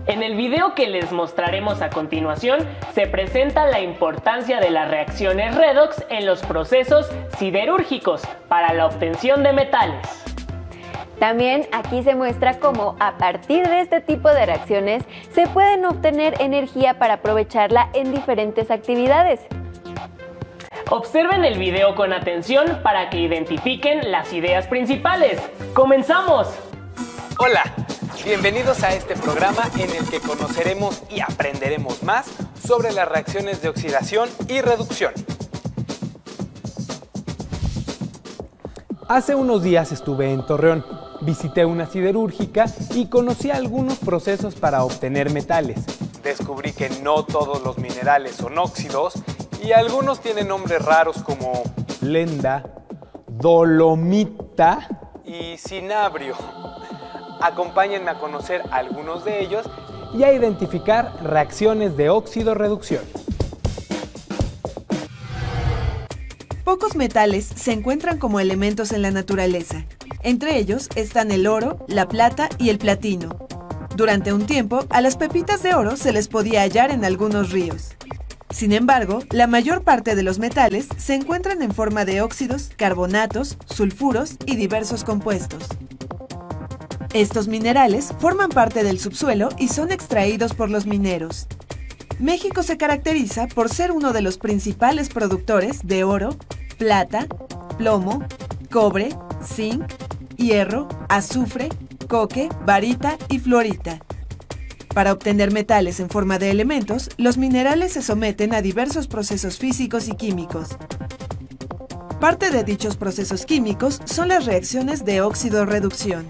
En el video que les mostraremos a continuación, se presenta la importancia de las reacciones redox en los procesos siderúrgicos para la obtención de metales. También aquí se muestra cómo a partir de este tipo de reacciones se pueden obtener energía para aprovecharla en diferentes actividades. Observen el video con atención para que identifiquen las ideas principales. ¡Comenzamos! Hola, bienvenidos a este programa en el que conoceremos y aprenderemos más sobre las reacciones de oxidación y reducción. Hace unos días estuve en Torreón, visité una siderúrgica y conocí algunos procesos para obtener metales. Descubrí que no todos los minerales son óxidos y algunos tienen nombres raros como lenda, dolomita y cinabrio. Acompáñenme a conocer algunos de ellos y a identificar reacciones de óxido-reducción. Pocos metales se encuentran como elementos en la naturaleza. Entre ellos están el oro, la plata y el platino. Durante un tiempo, a las pepitas de oro se les podía hallar en algunos ríos. Sin embargo, la mayor parte de los metales se encuentran en forma de óxidos, carbonatos, sulfuros y diversos compuestos. Estos minerales forman parte del subsuelo y son extraídos por los mineros. México se caracteriza por ser uno de los principales productores de oro, plata, plomo, cobre, zinc, hierro, azufre, coque, barita y fluorita. Para obtener metales en forma de elementos, los minerales se someten a diversos procesos físicos y químicos. Parte de dichos procesos químicos son las reacciones de óxido-reducción.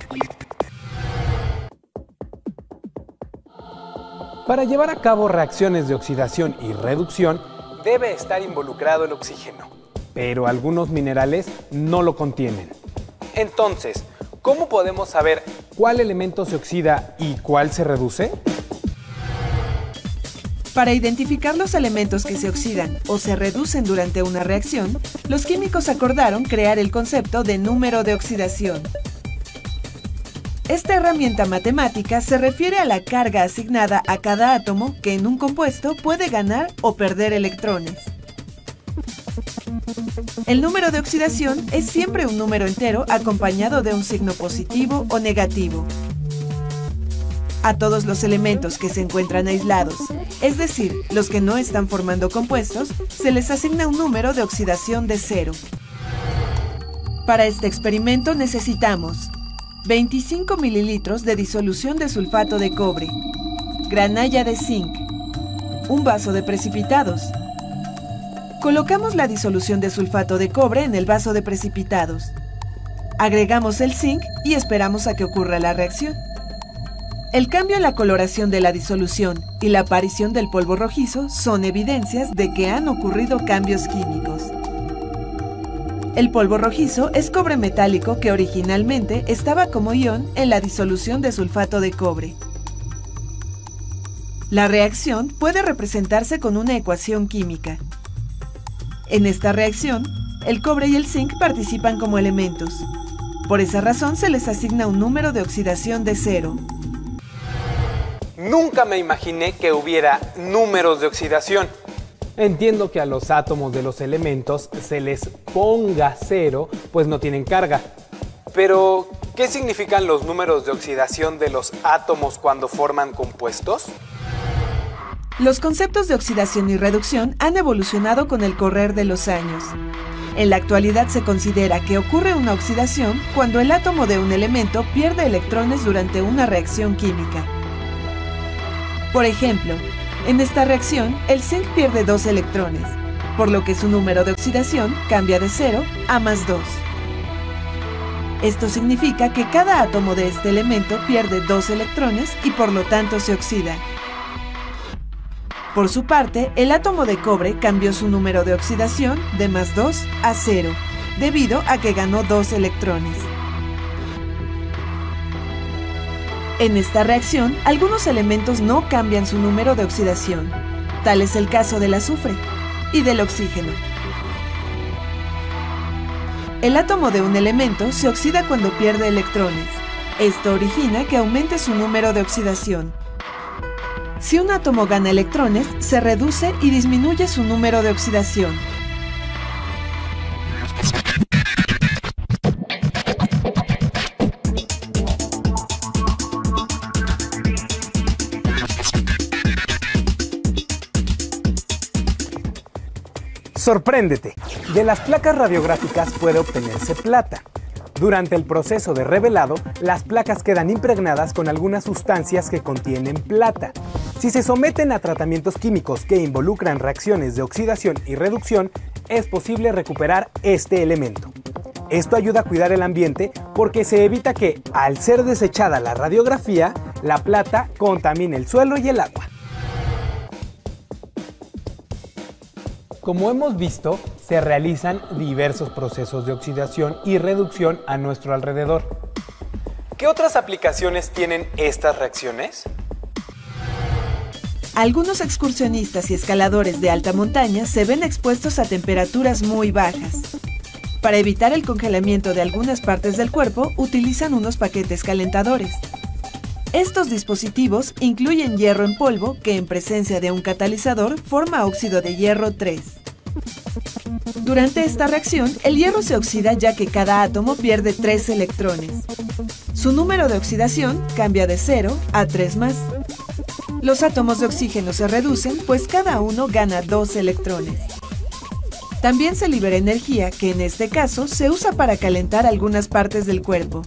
Para llevar a cabo reacciones de oxidación y reducción, debe estar involucrado el oxígeno. Pero algunos minerales no lo contienen. Entonces, ¿cómo podemos saber cuál elemento se oxida y cuál se reduce? Para identificar los elementos que se oxidan o se reducen durante una reacción, los químicos acordaron crear el concepto de número de oxidación. Esta herramienta matemática se refiere a la carga asignada a cada átomo que en un compuesto puede ganar o perder electrones. El número de oxidación es siempre un número entero acompañado de un signo positivo o negativo. A todos los elementos que se encuentran aislados, es decir, los que no están formando compuestos, se les asigna un número de oxidación de 0. Para este experimento necesitamos 25 mililitros de disolución de sulfato de cobre, granalla de zinc, un vaso de precipitados. Colocamos la disolución de sulfato de cobre en el vaso de precipitados. Agregamos el zinc y esperamos a que ocurra la reacción. El cambio en la coloración de la disolución y la aparición del polvo rojizo son evidencias de que han ocurrido cambios químicos. El polvo rojizo es cobre metálico que originalmente estaba como ion en la disolución de sulfato de cobre. La reacción puede representarse con una ecuación química. En esta reacción, el cobre y el zinc participan como elementos. Por esa razón se les asigna un número de oxidación de 0. Nunca me imaginé que hubiera números de oxidación. Entiendo que a los átomos de los elementos se les ponga 0, pues no tienen carga. Pero, ¿qué significan los números de oxidación de los átomos cuando forman compuestos? Los conceptos de oxidación y reducción han evolucionado con el correr de los años. En la actualidad se considera que ocurre una oxidación cuando el átomo de un elemento pierde electrones durante una reacción química. Por ejemplo, en esta reacción, el zinc pierde 2 electrones, por lo que su número de oxidación cambia de 0 a +2. Esto significa que cada átomo de este elemento pierde 2 electrones y por lo tanto se oxida. Por su parte, el átomo de cobre cambió su número de oxidación de +2 a 0, debido a que ganó 2 electrones. En esta reacción, algunos elementos no cambian su número de oxidación. Tal es el caso del azufre y del oxígeno. El átomo de un elemento se oxida cuando pierde electrones. Esto origina que aumente su número de oxidación. Si un átomo gana electrones, se reduce y disminuye su número de oxidación. Sorpréndete, de las placas radiográficas puede obtenerse plata. Durante el proceso de revelado, las placas quedan impregnadas con algunas sustancias que contienen plata. Si se someten a tratamientos químicos que involucran reacciones de oxidación y reducción, es posible recuperar este elemento. Esto ayuda a cuidar el ambiente porque se evita que, al ser desechada la radiografía, la plata contamine el suelo y el agua. Como hemos visto, se realizan diversos procesos de oxidación y reducción a nuestro alrededor. ¿Qué otras aplicaciones tienen estas reacciones? Algunos excursionistas y escaladores de alta montaña se ven expuestos a temperaturas muy bajas. Para evitar el congelamiento de algunas partes del cuerpo, utilizan unos paquetes calentadores. Estos dispositivos incluyen hierro en polvo que en presencia de un catalizador forma óxido de hierro 3. Durante esta reacción, el hierro se oxida ya que cada átomo pierde 3 electrones. Su número de oxidación cambia de 0 a 3 más. Los átomos de oxígeno se reducen, pues cada uno gana 2 electrones. También se libera energía que en este caso se usa para calentar algunas partes del cuerpo.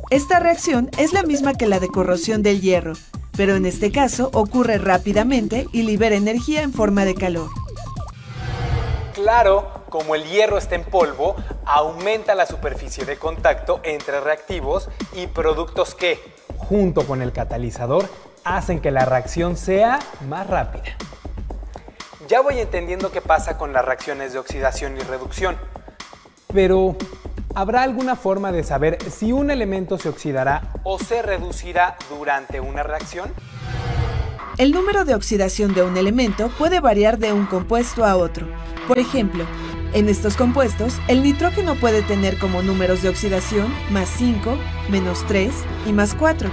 Esta reacción es la misma que la de corrosión del hierro, pero en este caso ocurre rápidamente y libera energía en forma de calor. Claro, como el hierro está en polvo, aumenta la superficie de contacto entre reactivos y productos que, junto con el catalizador, hacen que la reacción sea más rápida. Ya voy entendiendo qué pasa con las reacciones de oxidación y reducción. Pero, ¿habrá alguna forma de saber si un elemento se oxidará o se reducirá durante una reacción? El número de oxidación de un elemento puede variar de un compuesto a otro. Por ejemplo, en estos compuestos, el nitrógeno puede tener como números de oxidación +5, -3 y +4.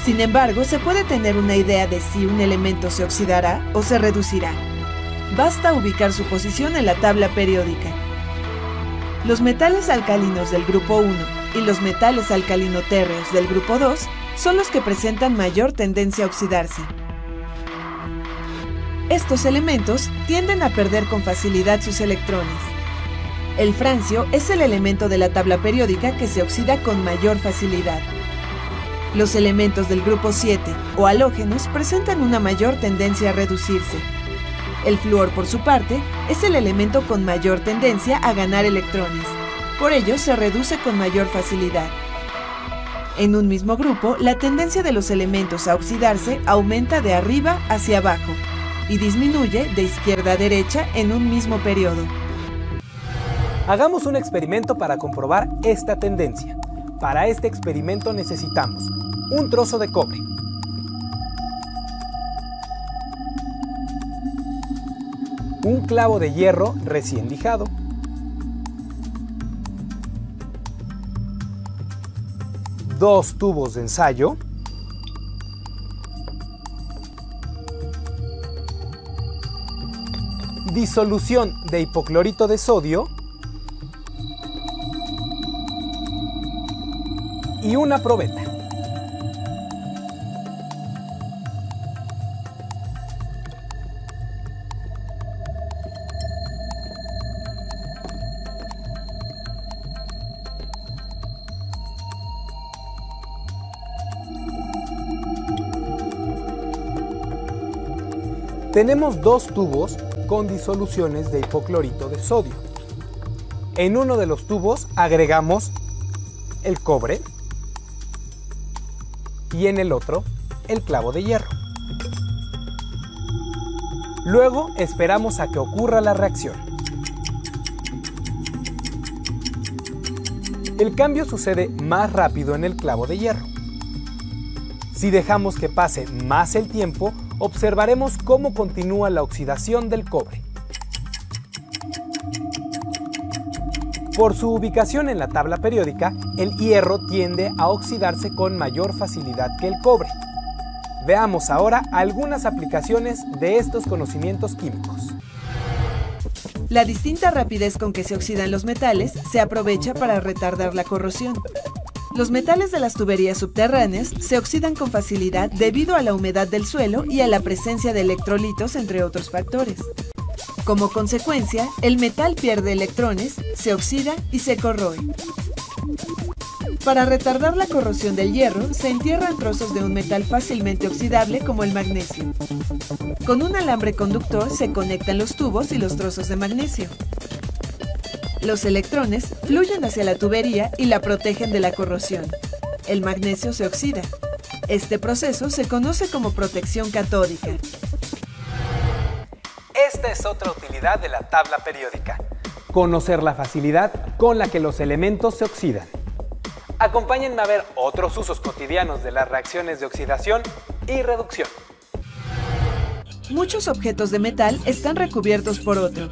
Sin embargo, se puede tener una idea de si un elemento se oxidará o se reducirá. Basta ubicar su posición en la tabla periódica. Los metales alcalinos del grupo 1 y los metales alcalino-térreos del grupo 2 son los que presentan mayor tendencia a oxidarse. Estos elementos tienden a perder con facilidad sus electrones. El francio es el elemento de la tabla periódica que se oxida con mayor facilidad. Los elementos del grupo 7 o halógenos presentan una mayor tendencia a reducirse. El flúor, por su parte, es el elemento con mayor tendencia a ganar electrones. Por ello, se reduce con mayor facilidad. En un mismo grupo, la tendencia de los elementos a oxidarse aumenta de arriba hacia abajo y disminuye de izquierda a derecha en un mismo periodo. Hagamos un experimento para comprobar esta tendencia. Para este experimento necesitamos un trozo de cobre, un clavo de hierro recién lijado, dos tubos de ensayo, disolución de hipoclorito de sodio y una probeta. Tenemos dos tubos con disoluciones de hipoclorito de sodio. En uno de los tubos agregamos el cobre y en el otro el clavo de hierro. Luego esperamos a que ocurra la reacción. El cambio sucede más rápido en el clavo de hierro. Si dejamos que pase más el tiempo, observaremos cómo continúa la oxidación del cobre. Por su ubicación en la tabla periódica, el hierro tiende a oxidarse con mayor facilidad que el cobre. Veamos ahora algunas aplicaciones de estos conocimientos químicos. La distinta rapidez con que se oxidan los metales se aprovecha para retardar la corrosión. Los metales de las tuberías subterráneas se oxidan con facilidad debido a la humedad del suelo y a la presencia de electrolitos, entre otros factores. Como consecuencia, el metal pierde electrones, se oxida y se corroe. Para retardar la corrosión del hierro, se entierran trozos de un metal fácilmente oxidable como el magnesio. Con un alambre conductor se conectan los tubos y los trozos de magnesio. Los electrones fluyen hacia la tubería y la protegen de la corrosión. El magnesio se oxida. Este proceso se conoce como protección catódica. Esta es otra utilidad de la tabla periódica: conocer la facilidad con la que los elementos se oxidan. Acompáñenme a ver otros usos cotidianos de las reacciones de oxidación y reducción. Muchos objetos de metal están recubiertos por otro.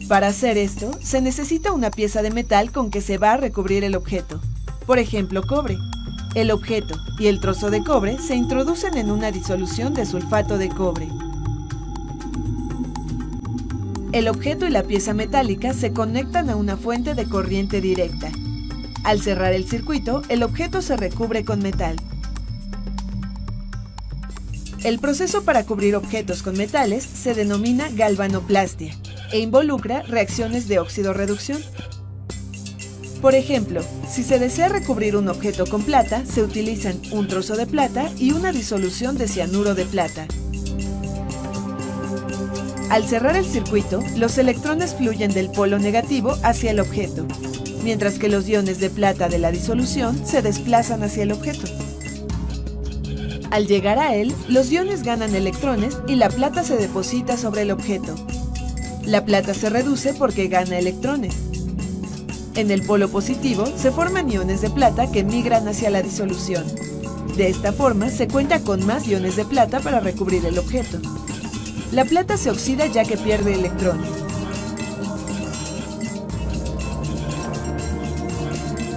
Para hacer esto, se necesita una pieza de metal con que se va a recubrir el objeto. Por ejemplo, cobre. El objeto y el trozo de cobre se introducen en una disolución de sulfato de cobre. El objeto y la pieza metálica se conectan a una fuente de corriente directa. Al cerrar el circuito, el objeto se recubre con metal. El proceso para cubrir objetos con metales se denomina galvanoplastia e involucra reacciones de óxido-reducción. Por ejemplo, si se desea recubrir un objeto con plata, se utilizan un trozo de plata y una disolución de cianuro de plata. Al cerrar el circuito, los electrones fluyen del polo negativo hacia el objeto, mientras que los iones de plata de la disolución se desplazan hacia el objeto. Al llegar a él, los iones ganan electrones y la plata se deposita sobre el objeto. La plata se reduce porque gana electrones. En el polo positivo se forman iones de plata que migran hacia la disolución. De esta forma se cuenta con más iones de plata para recubrir el objeto. La plata se oxida ya que pierde electrones.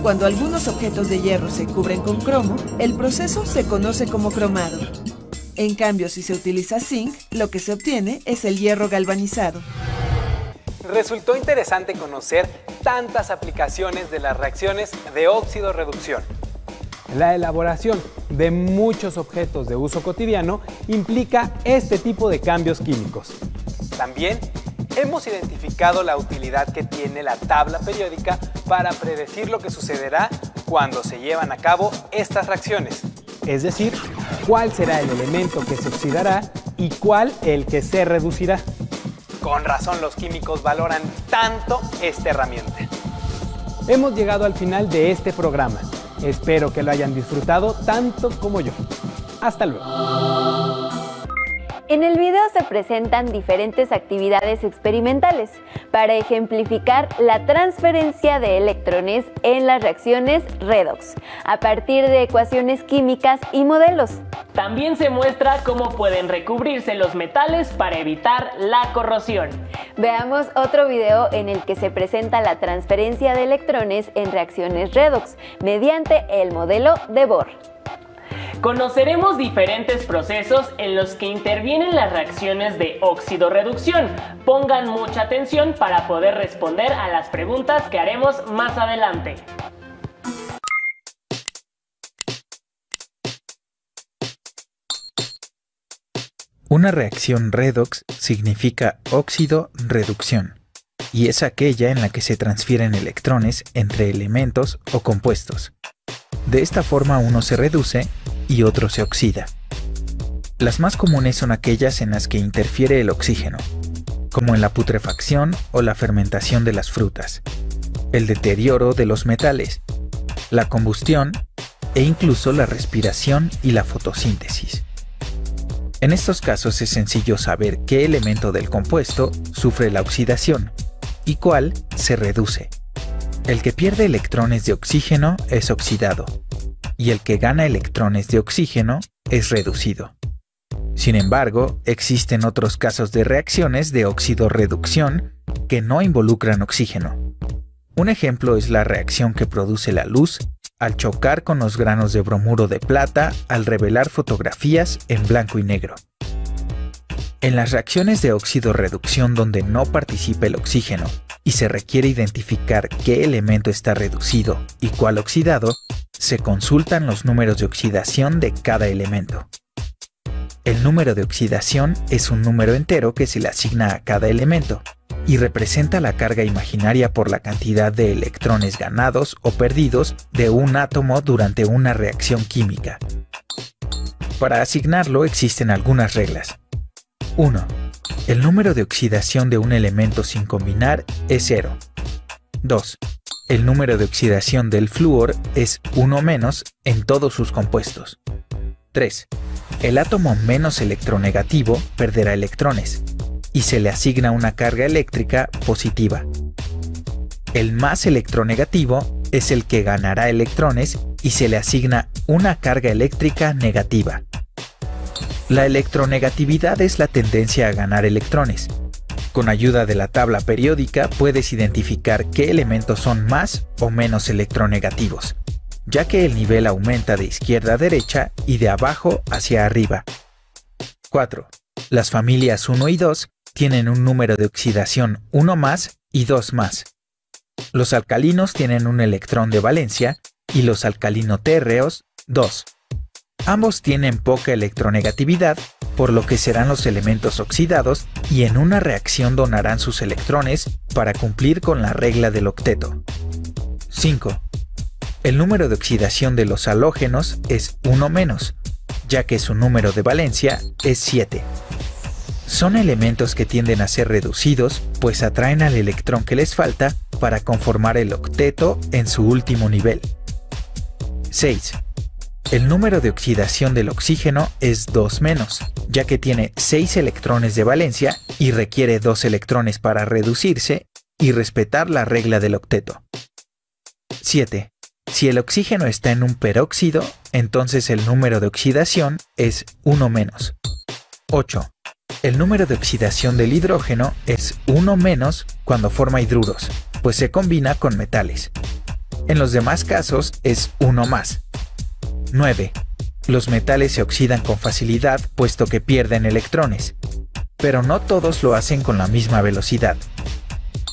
Cuando algunos objetos de hierro se cubren con cromo, el proceso se conoce como cromado. En cambio, si se utiliza zinc, lo que se obtiene es el hierro galvanizado. Resultó interesante conocer tantas aplicaciones de las reacciones de óxido-reducción. La elaboración de muchos objetos de uso cotidiano implica este tipo de cambios químicos. También hemos identificado la utilidad que tiene la tabla periódica para predecir lo que sucederá cuando se llevan a cabo estas reacciones, es decir, cuál será el elemento que se oxidará y cuál el que se reducirá. Con razón los químicos valoran tanto esta herramienta. Hemos llegado al final de este programa. Espero que lo hayan disfrutado tanto como yo. Hasta luego. En el video se presentan diferentes actividades experimentales para ejemplificar la transferencia de electrones en las reacciones redox, a partir de ecuaciones químicas y modelos. También se muestra cómo pueden recubrirse los metales para evitar la corrosión. Veamos otro video en el que se presenta la transferencia de electrones en reacciones redox mediante el modelo de Bohr. Conoceremos diferentes procesos en los que intervienen las reacciones de óxido-reducción. Pongan mucha atención para poder responder a las preguntas que haremos más adelante. Una reacción redox significa óxido-reducción y es aquella en la que se transfieren electrones entre elementos o compuestos. De esta forma uno se reduce y otro se oxida. Las más comunes son aquellas en las que interfiere el oxígeno, como en la putrefacción o la fermentación de las frutas. el deterioro de los metales, la combustión e incluso la respiración y la fotosíntesis. En estos casos es sencillo saber qué elemento del compuesto sufre la oxidación y cuál se reduce. El que pierde electrones de oxígeno es oxidado y el que gana electrones de oxígeno es reducido. Sin embargo, existen otros casos de reacciones de óxido-reducción que no involucran oxígeno. Un ejemplo es la reacción que produce la luz al chocar con los granos de bromuro de plata al revelar fotografías en blanco y negro. En las reacciones de óxido-reducción donde no participa el oxígeno y se requiere identificar qué elemento está reducido y cuál oxidado, se consultan los números de oxidación de cada elemento. El número de oxidación es un número entero que se le asigna a cada elemento y representa la carga imaginaria por la cantidad de electrones ganados o perdidos de un átomo durante una reacción química. Para asignarlo existen algunas reglas. 1. El número de oxidación de un elemento sin combinar es 0. 2. El número de oxidación del flúor es 1 menos en todos sus compuestos. 3. El átomo menos electronegativo perderá electrones y se le asigna una carga eléctrica positiva. El más electronegativo es el que ganará electrones y se le asigna una carga eléctrica negativa. La electronegatividad es la tendencia a ganar electrones. Con ayuda de la tabla periódica puedes identificar qué elementos son más o menos electronegativos, ya que el nivel aumenta de izquierda a derecha y de abajo hacia arriba. 4. Las familias 1 y 2 tienen un número de oxidación 1 más y 2 más. Los alcalinos tienen un electrón de valencia y los alcalinotérreos 2. Ambos tienen poca electronegatividad, por lo que serán los elementos oxidados y en una reacción donarán sus electrones para cumplir con la regla del octeto. 5. El número de oxidación de los halógenos es 1 menos, ya que su número de valencia es 7. Son elementos que tienden a ser reducidos, pues atraen al electrón que les falta para conformar el octeto en su último nivel. 6. El número de oxidación del oxígeno es 2 menos, ya que tiene 6 electrones de valencia y requiere 2 electrones para reducirse y respetar la regla del octeto. 7. Si el oxígeno está en un peróxido, entonces el número de oxidación es 1 menos. 8. El número de oxidación del hidrógeno es 1 menos cuando forma hidruros, pues se combina con metales. En los demás casos es 1 más. 9. Los metales se oxidan con facilidad puesto que pierden electrones, pero no todos lo hacen con la misma velocidad.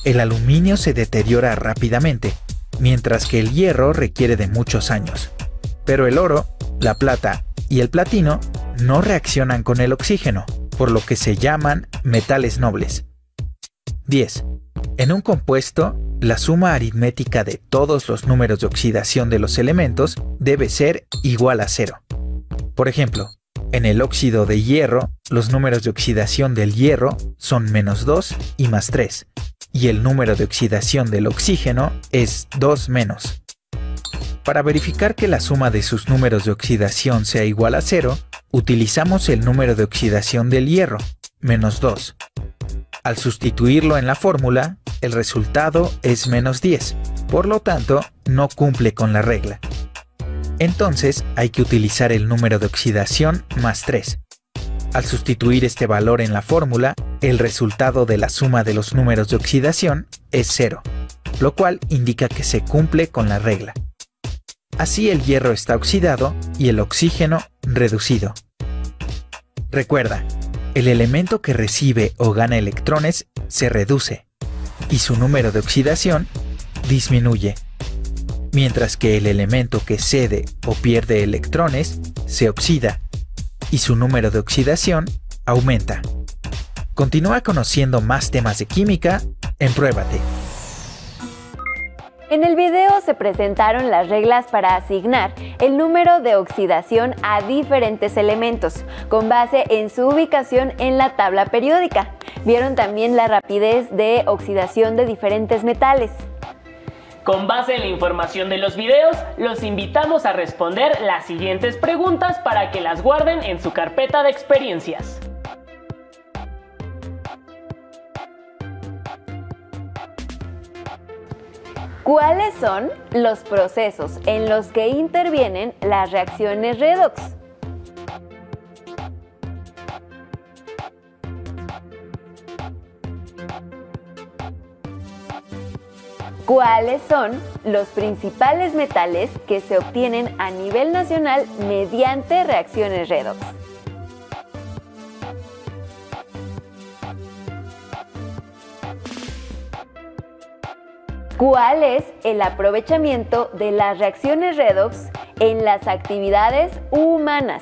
El aluminio se deteriora rápidamente, mientras que el hierro requiere de muchos años. Pero el oro, la plata y el platino no reaccionan con el oxígeno, por lo que se llaman metales nobles. 10. En un compuesto, la suma aritmética de todos los números de oxidación de los elementos debe ser igual a 0. Por ejemplo, en el óxido de hierro, los números de oxidación del hierro son -2 y +3, y el número de oxidación del oxígeno es 2 menos. Para verificar que la suma de sus números de oxidación sea igual a 0, utilizamos el número de oxidación del hierro, -2. Al sustituirlo en la fórmula, el resultado es -10, por lo tanto, no cumple con la regla. Entonces, hay que utilizar el número de oxidación +3. Al sustituir este valor en la fórmula, el resultado de la suma de los números de oxidación es 0, lo cual indica que se cumple con la regla. Así el hierro está oxidado y el oxígeno reducido. Recuerda, el elemento que recibe o gana electrones se reduce y su número de oxidación disminuye, mientras que el elemento que cede o pierde electrones se oxida y su número de oxidación aumenta. Continúa conociendo más temas de química en Pruébate. En el video se presentaron las reglas para asignar el número de oxidación a diferentes elementos, con base en su ubicación en la tabla periódica. Vieron también la rapidez de oxidación de diferentes metales. Con base en la información de los videos, los invitamos a responder las siguientes preguntas para que las guarden en su carpeta de experiencias. ¿Cuáles son los procesos en los que intervienen las reacciones redox? ¿Cuáles son los principales metales que se obtienen a nivel nacional mediante reacciones redox? ¿Cuál es el aprovechamiento de las reacciones redox en las actividades humanas?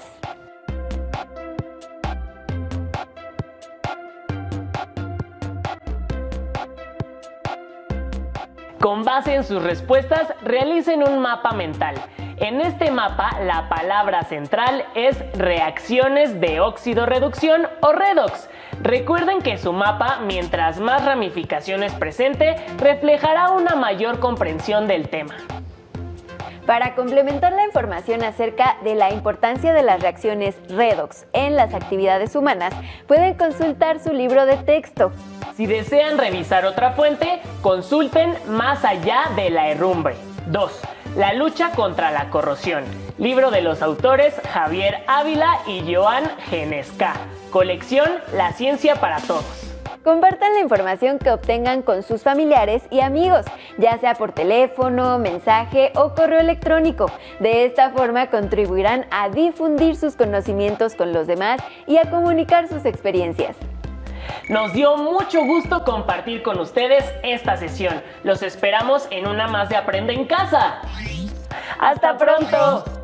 Con base en sus respuestas, realicen un mapa mental. En este mapa, la palabra central es reacciones de óxido-reducción o redox. Recuerden que su mapa, mientras más ramificaciones presente, reflejará una mayor comprensión del tema. Para complementar la información acerca de la importancia de las reacciones redox en las actividades humanas, pueden consultar su libro de texto. Si desean revisar otra fuente, consulten Más allá de la herrumbre. 2. La lucha contra la corrosión. Libro de los autores Javier Ávila y Joan Genescá. Colección La ciencia para todos. Compartan la información que obtengan con sus familiares y amigos, ya sea por teléfono, mensaje o correo electrónico. De esta forma contribuirán a difundir sus conocimientos con los demás y a comunicar sus experiencias. Nos dio mucho gusto compartir con ustedes esta sesión. Los esperamos en una más de Aprende en Casa. ¡Hasta pronto!